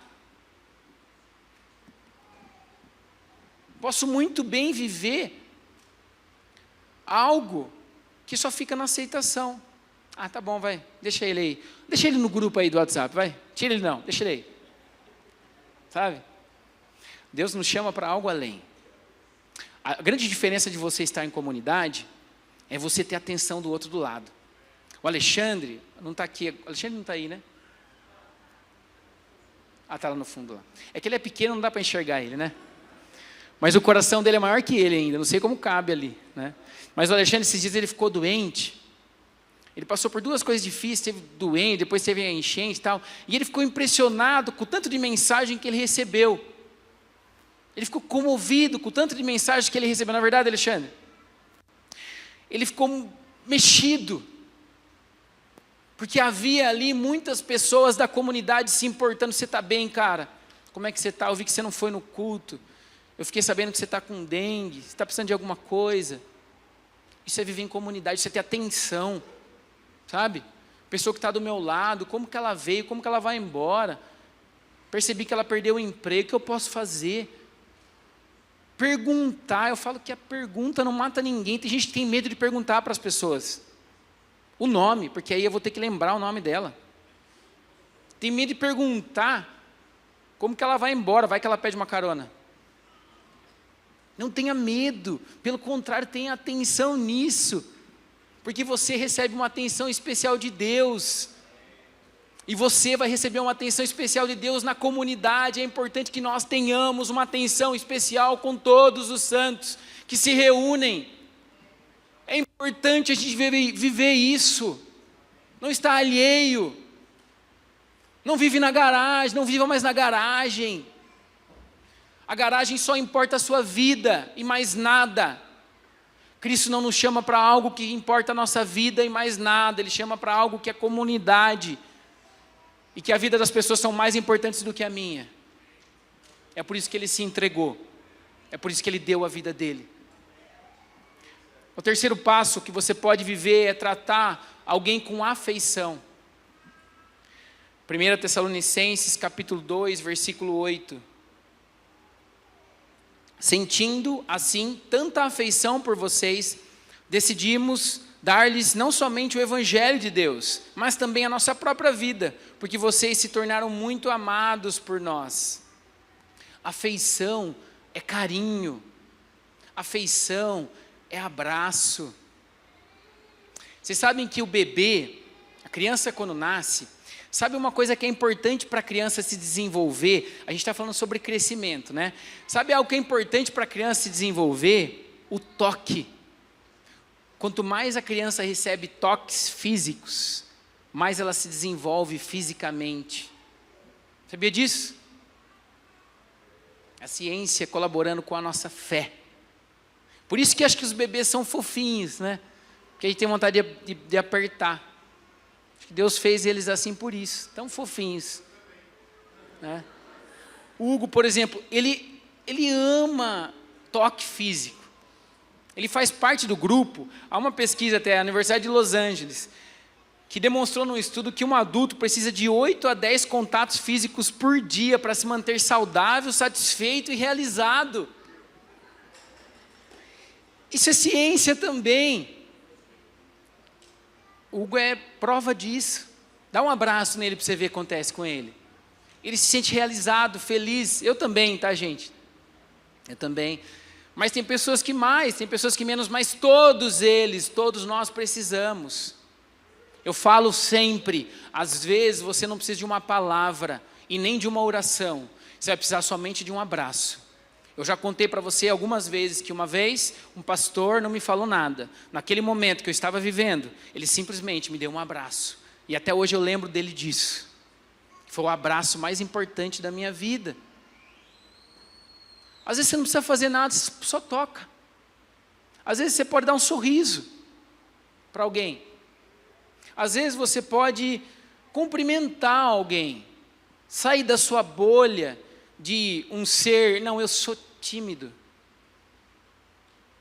Posso muito bem viver algo que só fica na aceitação. Ah, tá bom, vai, deixa ele aí. Deixa ele no grupo aí do WhatsApp, vai. Tira ele não, deixa ele aí. Sabe? Deus nos chama para algo além. A grande diferença de você estar em comunidade é você ter a atenção do outro do lado. O Alexandre não está aqui. O Alexandre não está aí, né? Ah, está lá no fundo. Lá. É que ele é pequeno, não dá para enxergar ele, né? Mas o coração dele é maior que ele ainda. Não sei como cabe ali, né? Mas o Alexandre, esses dias, ele ficou doente. Ele passou por 2 coisas difíceis. Teve doente, depois teve a enchente e tal. E ele ficou impressionado com o tanto de mensagem que ele recebeu. Ele ficou comovido com o tanto de mensagem que ele recebeu. Na verdade, Alexandre, ele ficou mexido. Porque havia ali muitas pessoas da comunidade se importando. Você está bem, cara? Como é que você está? Eu vi que você não foi no culto. Eu fiquei sabendo que você está com dengue. Você está precisando de alguma coisa. Isso é viver em comunidade, isso é ter atenção. Sabe? Pessoa que está do meu lado, como que ela veio, como que ela vai embora. Percebi que ela perdeu o emprego, o que eu posso fazer? Perguntar, eu falo que a pergunta não mata ninguém. Tem gente que tem medo de perguntar para as pessoas o nome, porque aí eu vou ter que lembrar o nome dela. Tem medo de perguntar como que ela vai embora, vai que ela pede uma carona. Não tenha medo, pelo contrário, tenha atenção nisso, porque você recebe uma atenção especial de Deus, e você vai receber uma atenção especial de Deus na comunidade. É importante que nós tenhamos uma atenção especial com todos os santos que se reúnem. É importante a gente viver isso, não estar alheio, não vive na garagem, não viva mais na garagem. A garagem só importa a sua vida e mais nada. Cristo não nos chama para algo que importa a nossa vida e mais nada, Ele chama para algo que é comunidade, e que a vida das pessoas são mais importantes do que a minha. É por isso que Ele se entregou, é por isso que Ele deu a vida dEle. O terceiro passo que você pode viver é tratar alguém com afeição. 1 Tessalonicenses capítulo 2, versículo 8. Sentindo assim tanta afeição por vocês, decidimos dar-lhes não somente o Evangelho de Deus, mas também a nossa própria vida, porque vocês se tornaram muito amados por nós. Afeição é carinho, afeição é abraço. Vocês sabem que o bebê, a criança quando nasce, sabe uma coisa que é importante para a criança se desenvolver? A gente está falando sobre crescimento, né? Sabe algo que é importante para a criança se desenvolver? O toque. Quanto mais a criança recebe toques físicos, mais ela se desenvolve fisicamente. Sabia disso? A ciência colaborando com a nossa fé. Por isso que acho que os bebês são fofinhos, né? Porque a gente tem vontade de apertar. Deus fez eles assim por isso, tão fofinhos, né? O Hugo, por exemplo, ele ama toque físico. Ele faz parte do grupo. Há uma pesquisa até, a Universidade de Los Angeles, que demonstrou num estudo que um adulto precisa de 8 a 10 contatos físicos por dia para se manter saudável, satisfeito e realizado. Isso é ciência também. O Hugo é prova disso. Dá um abraço nele para você ver o que acontece com ele. Ele se sente realizado, feliz. Eu também, tá, gente? Eu também. Mas tem pessoas que mais, tem pessoas que menos, mas todos nós precisamos. Eu falo sempre, às vezes você não precisa de uma palavra e nem de uma oração, você vai precisar somente de um abraço. Eu já contei para você algumas vezes que uma vez um pastor não me falou nada. Naquele momento que eu estava vivendo, ele simplesmente me deu um abraço. E até hoje eu lembro dele disso. Foi o abraço mais importante da minha vida. Às vezes você não precisa fazer nada, você só toca. Às vezes você pode dar um sorriso para alguém. Às vezes você pode cumprimentar alguém. Sair da sua bolha de um ser, não, eu sou tímido.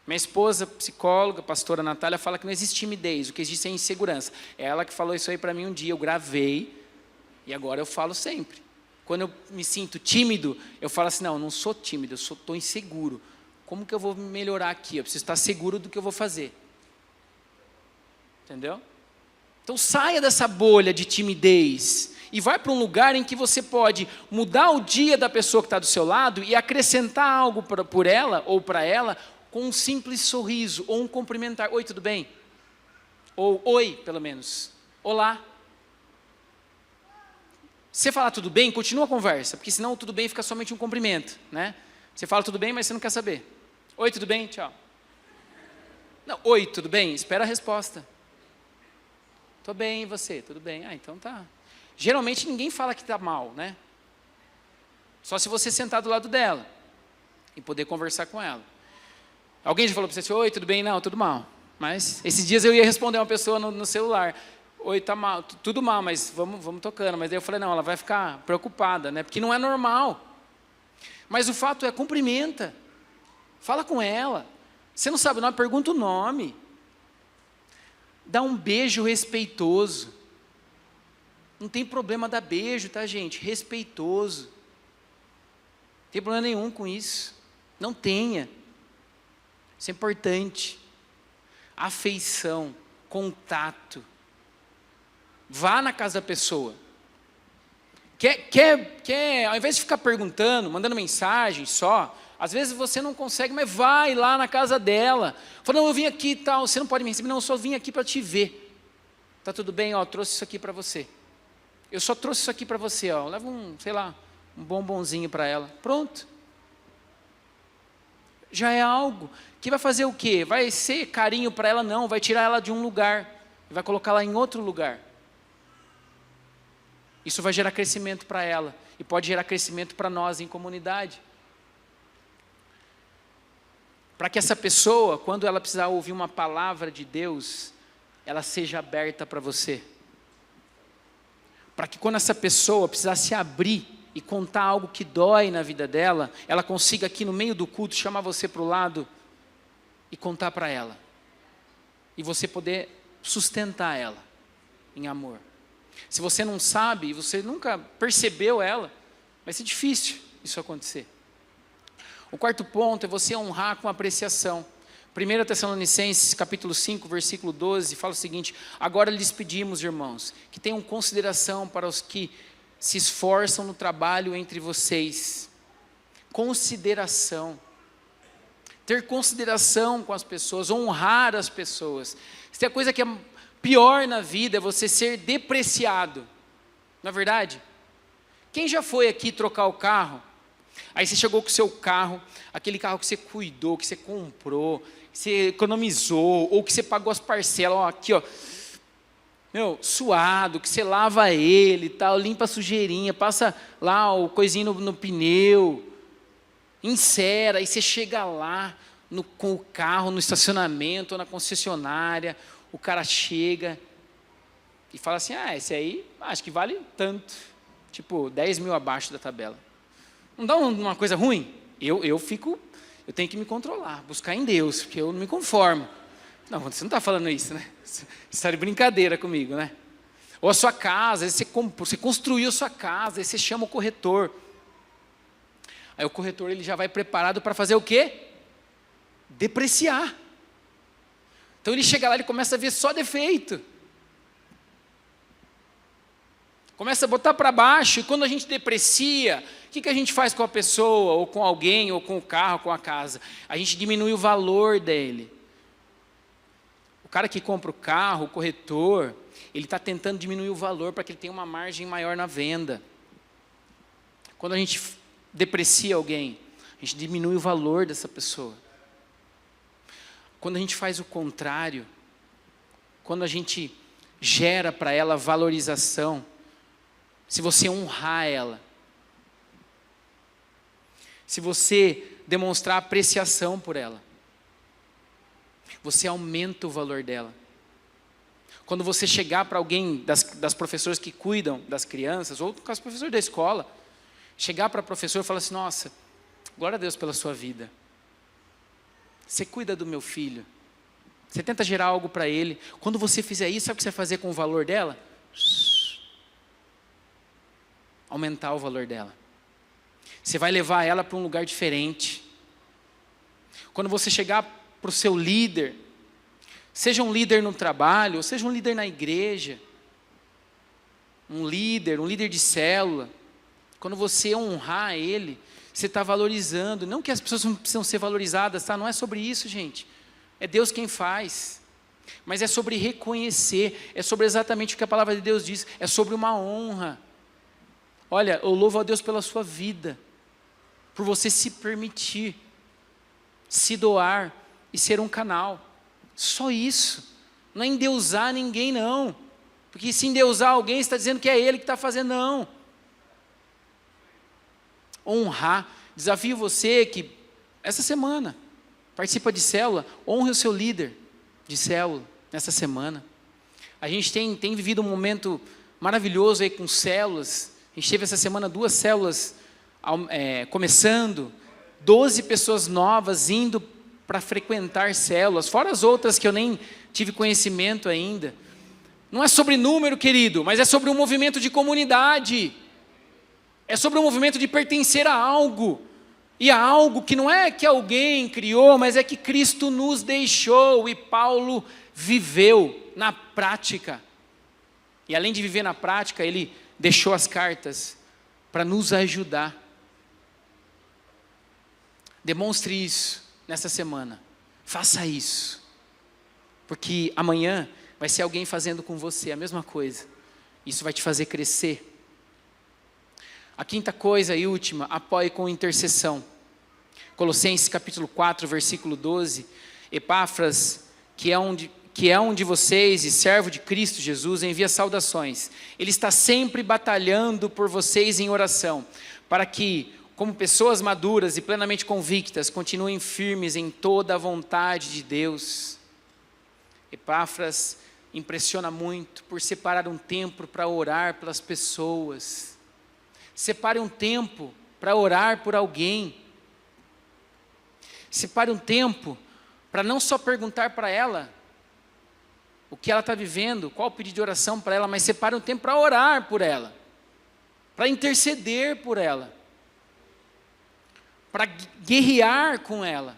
Minha esposa, psicóloga, pastora Natália, fala que não existe timidez, o que existe é insegurança. É ela que falou isso aí para mim um dia, eu gravei, e agora eu falo sempre. Quando eu me sinto tímido, eu falo assim, não, eu não sou tímido, eu estou inseguro. Como que eu vou melhorar aqui? Eu preciso estar seguro do que eu vou fazer. Entendeu? Então saia dessa bolha de timidez e vai para um lugar em que você pode mudar o dia da pessoa que está do seu lado e acrescentar algo por ela ou para ela com um simples sorriso ou um cumprimentar. Oi, tudo bem? Ou oi, pelo menos. Olá. Se você falar tudo bem, continua a conversa, porque senão tudo bem fica somente um cumprimento, né? Você fala tudo bem, mas você não quer saber. Oi, tudo bem? Tchau. Não, oi, tudo bem? Espera a resposta. Tô bem, e você? Tudo bem? Ah, então tá. Geralmente ninguém fala que está mal, né? Só se você sentar do lado dela e poder conversar com ela. Alguém já falou para você assim, oi, tudo bem? Não, tudo mal. Mas esses dias eu ia responder uma pessoa no celular. Oi, tá mal, tudo mal, mas vamos tocando. Mas daí eu falei, não, ela vai ficar preocupada, né? Porque não é normal. Mas o fato é, cumprimenta. Fala com ela. Você não sabe o nome, pergunta o nome. Dá um beijo respeitoso. Não tem problema dar beijo, tá, gente? Respeitoso. Não tem problema nenhum com isso. Não tenha. Isso é importante. Afeição, contato. Vá na casa da pessoa. Ao invés de ficar perguntando, mandando mensagem só, às vezes você não consegue, mas vai lá na casa dela. Fala, não, eu vim aqui e tal, você não pode me receber. Não, eu só vim aqui para te ver. Tá tudo bem, ó, trouxe isso aqui para você. Eu só trouxe isso aqui para você, ó. Leva um bombonzinho para ela. Pronto. Já é algo que vai fazer o quê? Vai ser carinho para ela? Não, vai tirar ela de um lugar e vai colocá-la em outro lugar. Isso vai gerar crescimento para ela e pode gerar crescimento para nós em comunidade. Para que essa pessoa, quando ela precisar ouvir uma palavra de Deus, ela seja aberta para você. Para que quando essa pessoa precisar se abrir e contar algo que dói na vida dela, ela consiga aqui no meio do culto chamar você para o lado e contar para ela. E você poder sustentar ela em amor. Se você não sabe, você nunca percebeu ela, vai ser difícil isso acontecer. O quarto ponto é você honrar com apreciação. 1 Tessalonicenses, capítulo 5, versículo 12, fala o seguinte, agora lhes pedimos, irmãos, que tenham consideração para os que se esforçam no trabalho entre vocês. Consideração. Ter consideração com as pessoas, honrar as pessoas. Se tem a coisa que é pior na vida, é você ser depreciado. Não é verdade? Quem já foi aqui trocar o carro? Aí você chegou com o seu carro, aquele carro que você cuidou, que você comprou, que você economizou, ou que você pagou as parcelas, ó, aqui, ó, meu, suado, que você lava ele e tal, limpa a sujeirinha, passa lá o coisinho no pneu, encera, aí você chega lá com o carro no estacionamento ou na concessionária, o cara chega e fala assim, esse aí acho que vale tanto, tipo 10 mil abaixo da tabela. Não dá uma coisa ruim? Eu tenho que me controlar, buscar em Deus, porque eu não me conformo. Não, você não está falando isso, né? Você está de brincadeira comigo, né? Ou a sua casa, você construiu a sua casa, aí você chama o corretor. Aí o corretor ele já vai preparado para fazer o quê? Depreciar. Então ele chega lá e começa a ver só defeito. Começa a botar para baixo, e quando a gente deprecia, o que a gente faz com a pessoa, ou com alguém, ou com o carro, com a casa? A gente diminui o valor dele. O cara que compra o carro, o corretor, ele está tentando diminuir o valor para que ele tenha uma margem maior na venda. Quando a gente deprecia alguém, a gente diminui o valor dessa pessoa. Quando a gente faz o contrário, quando a gente gera para ela valorização, se você honrar ela, se você demonstrar apreciação por ela, você aumenta o valor dela. Quando você chegar para alguém das professoras que cuidam das crianças, ou com os professores da escola, chegar para a professora e falar assim: nossa, glória a Deus pela sua vida. Você cuida do meu filho. Você tenta gerar algo para ele. Quando você fizer isso, sabe o que você vai fazer com o valor dela? Aumentar o valor dela. Você vai levar ela para um lugar diferente. Quando você chegar para o seu líder, seja um líder no trabalho, ou seja um líder na igreja, um líder de célula, quando você honrar ele, você está valorizando. Não que as pessoas não precisam ser valorizadas, tá? Não é sobre isso, gente. É Deus quem faz. Mas é sobre reconhecer, é sobre exatamente o que a palavra de Deus diz, é sobre uma honra. Olha, eu louvo a Deus pela sua vida, por você se permitir, se doar e ser um canal. Só isso. Não é endeusar ninguém, não. Porque se endeusar alguém, você está dizendo que é ele que está fazendo, não. Honrar. Desafio você que, essa semana, participa de célula, honre o seu líder de célula, nessa semana. A gente tem vivido um momento maravilhoso aí com células. A gente teve essa semana 2 células começando, 12 pessoas novas indo para frequentar células, fora as outras que eu nem tive conhecimento ainda. Não é sobre número, querido, mas é sobre um movimento de comunidade. É sobre um movimento de pertencer a algo. E a algo que não é que alguém criou, mas é que Cristo nos deixou. E Paulo viveu na prática. E além de viver na prática, ele deixou as cartas para nos ajudar. Demonstre isso nessa semana. Faça isso. Porque amanhã vai ser alguém fazendo com você a mesma coisa. Isso vai te fazer crescer. A quinta coisa e última, apoie com intercessão. Colossenses capítulo 4, versículo 12. Epáfras, que é um de vocês e servo de Cristo Jesus, envia saudações. Ele está sempre batalhando por vocês em oração, para que, como pessoas maduras e plenamente convictas, continuem firmes em toda a vontade de Deus. Epáfras impressiona muito por separar um tempo para orar pelas pessoas. Separe um tempo para orar por alguém. Separe um tempo para não só perguntar para ela o que ela está vivendo, qual o pedido de oração para ela, mas separe um tempo para orar por ela, para interceder por ela, para guerrear com ela,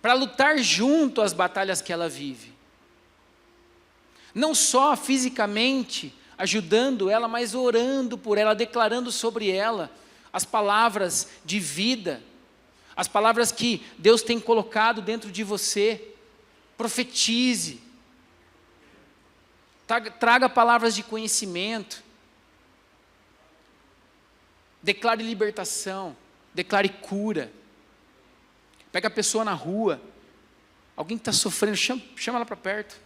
para lutar junto às batalhas que ela vive. Não só fisicamente ajudando ela, mas orando por ela, declarando sobre ela as palavras de vida, as palavras que Deus tem colocado dentro de você. Profetize, traga palavras de conhecimento, declare libertação, declare cura. Pega a pessoa na rua, alguém que está sofrendo, chama ela para perto.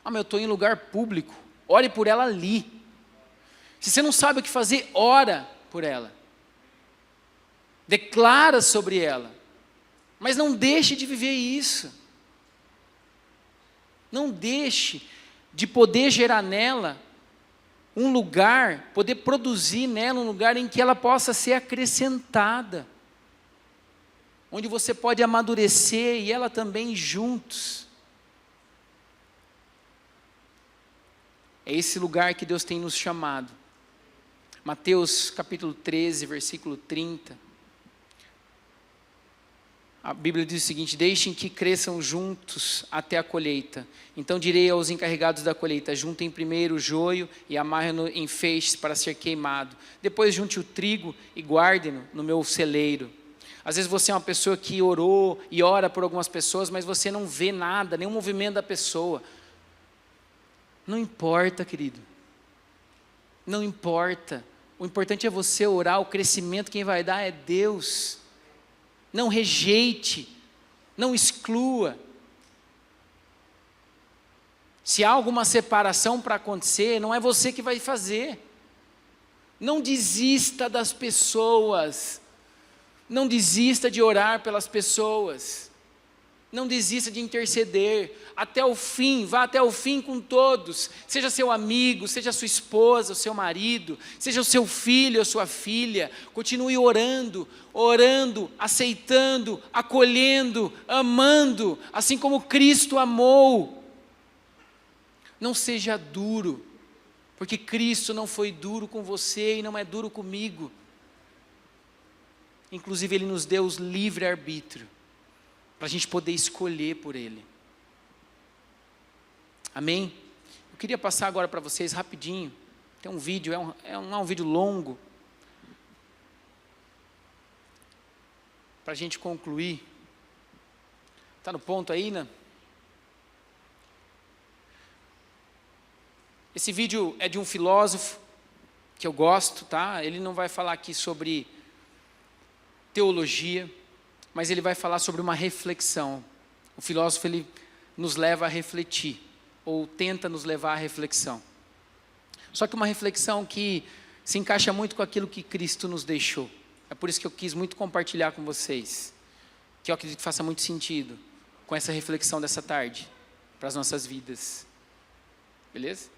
Mas eu estou em lugar público. Ore por ela ali. Se você não sabe o que fazer, ora por ela. Declara sobre ela. Mas não deixe de viver isso. Não deixe de poder gerar nela um lugar, poder produzir nela um lugar em que ela possa ser acrescentada. Onde você pode amadurecer e ela também juntos. É esse lugar que Deus tem nos chamado. Mateus capítulo 13, versículo 30. A Bíblia diz o seguinte: deixem que cresçam juntos até a colheita. Então direi aos encarregados da colheita: juntem primeiro o joio e amarrem-no em feixes para ser queimado. Depois junte o trigo e guardem-no no meu celeiro. Às vezes você é uma pessoa que orou e ora por algumas pessoas, mas você não vê nada, nenhum movimento da pessoa. Não importa, querido. Não importa. O importante é você orar, o crescimento quem vai dar é Deus. Não rejeite, não exclua. Se há alguma separação para acontecer, não é você que vai fazer. Não desista das pessoas. Não desista de orar pelas pessoas. Não desista de interceder. Até o fim, vá até o fim com todos. Seja seu amigo, seja sua esposa, o seu marido, seja o seu filho, a sua filha. Continue orando, aceitando, acolhendo, amando, assim como Cristo amou. Não seja duro, porque Cristo não foi duro com você e não é duro comigo. Inclusive Ele nos deu o livre-arbítrio, para a gente poder escolher por Ele. Amém? Eu queria passar agora para vocês rapidinho. Tem um vídeo, não é um vídeo longo. Para a gente concluir. Está no ponto aí, né? Esse vídeo é de um filósofo que eu gosto, tá? Ele não vai falar aqui sobre teologia, mas ele vai falar sobre uma reflexão. O filósofo, ele nos leva a refletir, ou tenta nos levar à reflexão. Só que uma reflexão que se encaixa muito com aquilo que Cristo nos deixou. É por isso que eu quis muito compartilhar com vocês, que eu acredito que faça muito sentido com essa reflexão dessa tarde, para as nossas vidas. Beleza?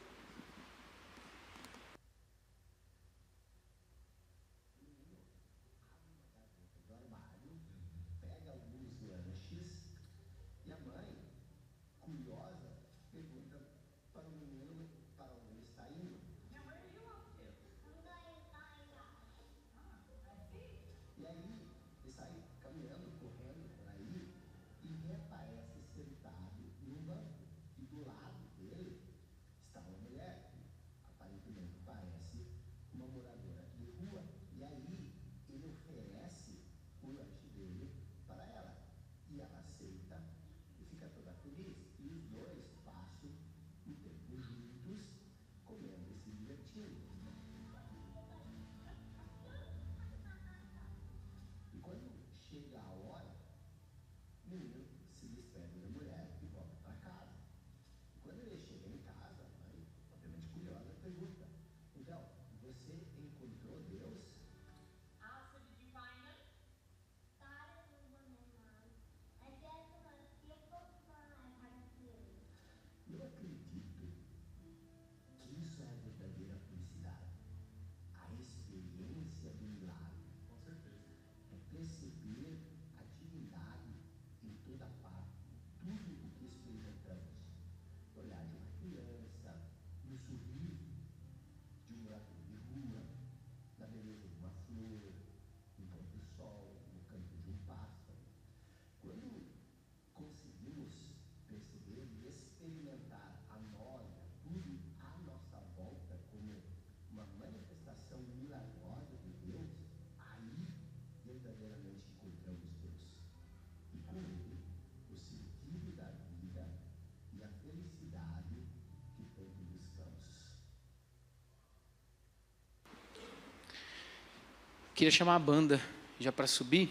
Queria chamar a banda já para subir.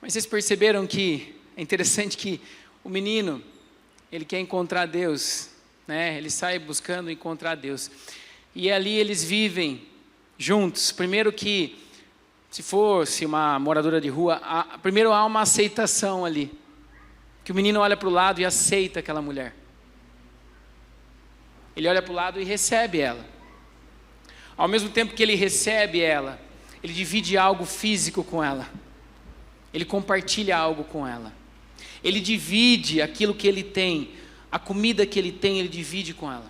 Mas vocês perceberam que é interessante que o menino, ele quer encontrar Deus, né? Ele sai buscando encontrar Deus. E ali eles vivem juntos. Primeiro que, se fosse uma moradora de rua, primeiro há uma aceitação ali. Que o menino olha para o lado e aceita aquela mulher. Ele olha para o lado e recebe ela. Ao mesmo tempo que ele recebe ela, ele divide algo físico com ela. Ele compartilha algo com ela. Ele divide aquilo que ele tem, a comida que ele tem, ele divide com ela.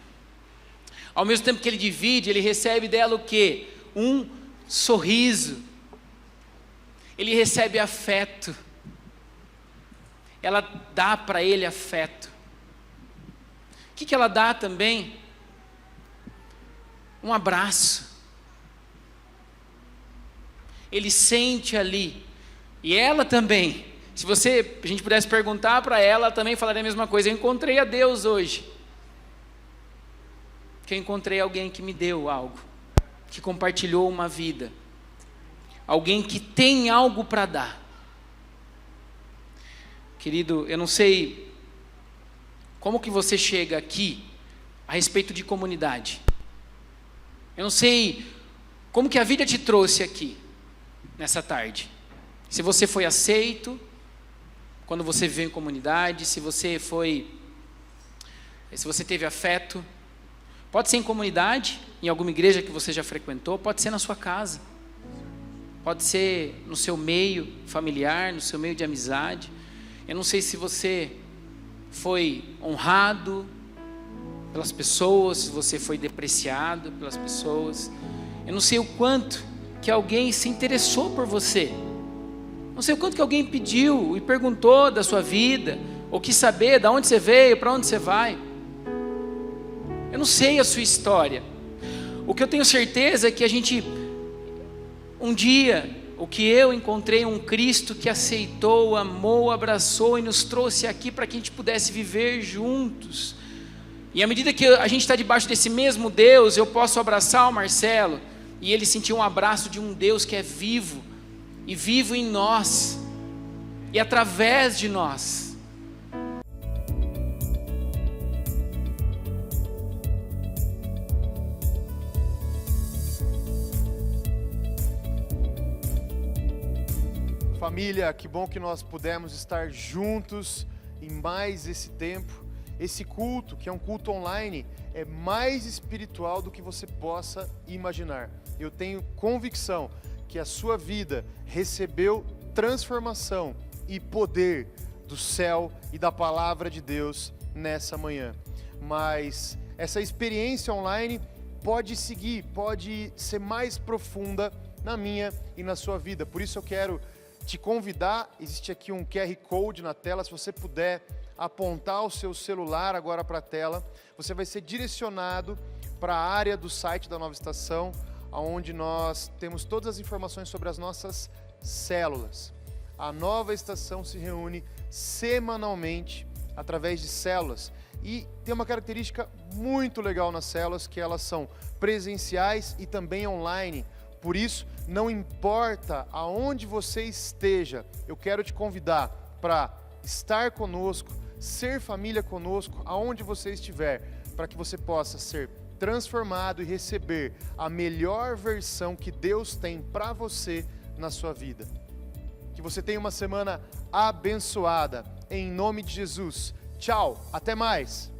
Ao mesmo tempo que ele divide, ele recebe dela o quê? Um sorriso. Ele recebe afeto. ela dá para ele afeto. O que ela dá também? Um abraço. Ele sente ali. E ela também. Se a gente pudesse perguntar para ela, ela também falaria a mesma coisa. Eu encontrei a Deus hoje. Que eu encontrei alguém que me deu algo, que compartilhou uma vida, alguém que tem algo para dar. Querido, eu não sei como que você chega aqui a respeito de comunidade. Eu não sei como que a vida te trouxe aqui nessa tarde. Se você foi aceito quando você veio em comunidade, se você teve afeto. Pode ser em comunidade, em alguma igreja que você já frequentou, pode ser na sua casa, pode ser no seu meio familiar, no seu meio de amizade. Eu não sei se você foi honrado pelas pessoas, se você foi depreciado pelas pessoas. Eu não sei o quanto que alguém se interessou por você. Não sei o quanto que alguém pediu e perguntou da sua vida, ou quis saber de onde você veio, para onde você vai. Eu não sei a sua história. O que eu tenho certeza é que eu encontrei um Cristo que aceitou, amou, abraçou e nos trouxe aqui para que a gente pudesse viver juntos. E à medida que a gente está debaixo desse mesmo Deus, eu posso abraçar o Marcelo e ele sentir um abraço de um Deus que é vivo, e vivo em nós, e através de nós. Família, que bom que nós pudemos estar juntos em mais esse tempo. Esse culto, que é um culto online, é mais espiritual do que você possa imaginar. Eu tenho convicção que a sua vida recebeu transformação e poder do céu e da palavra de Deus nessa manhã. Mas essa experiência online pode seguir, pode ser mais profunda na minha e na sua vida. Por isso eu quero te convidar, existe aqui um QR Code na tela, se você puder apontar o seu celular agora para a tela, você vai ser direcionado para a área do site da Nova Estação, onde nós temos todas as informações sobre as nossas células. A Nova Estação se reúne semanalmente através de células e tem uma característica muito legal nas células, que elas são presenciais e também online. Por isso, não importa aonde você esteja, eu quero te convidar para estar conosco, ser família conosco, aonde você estiver, para que você possa ser transformado e receber a melhor versão que Deus tem para você na sua vida. Que você tenha uma semana abençoada, em nome de Jesus. Tchau, até mais!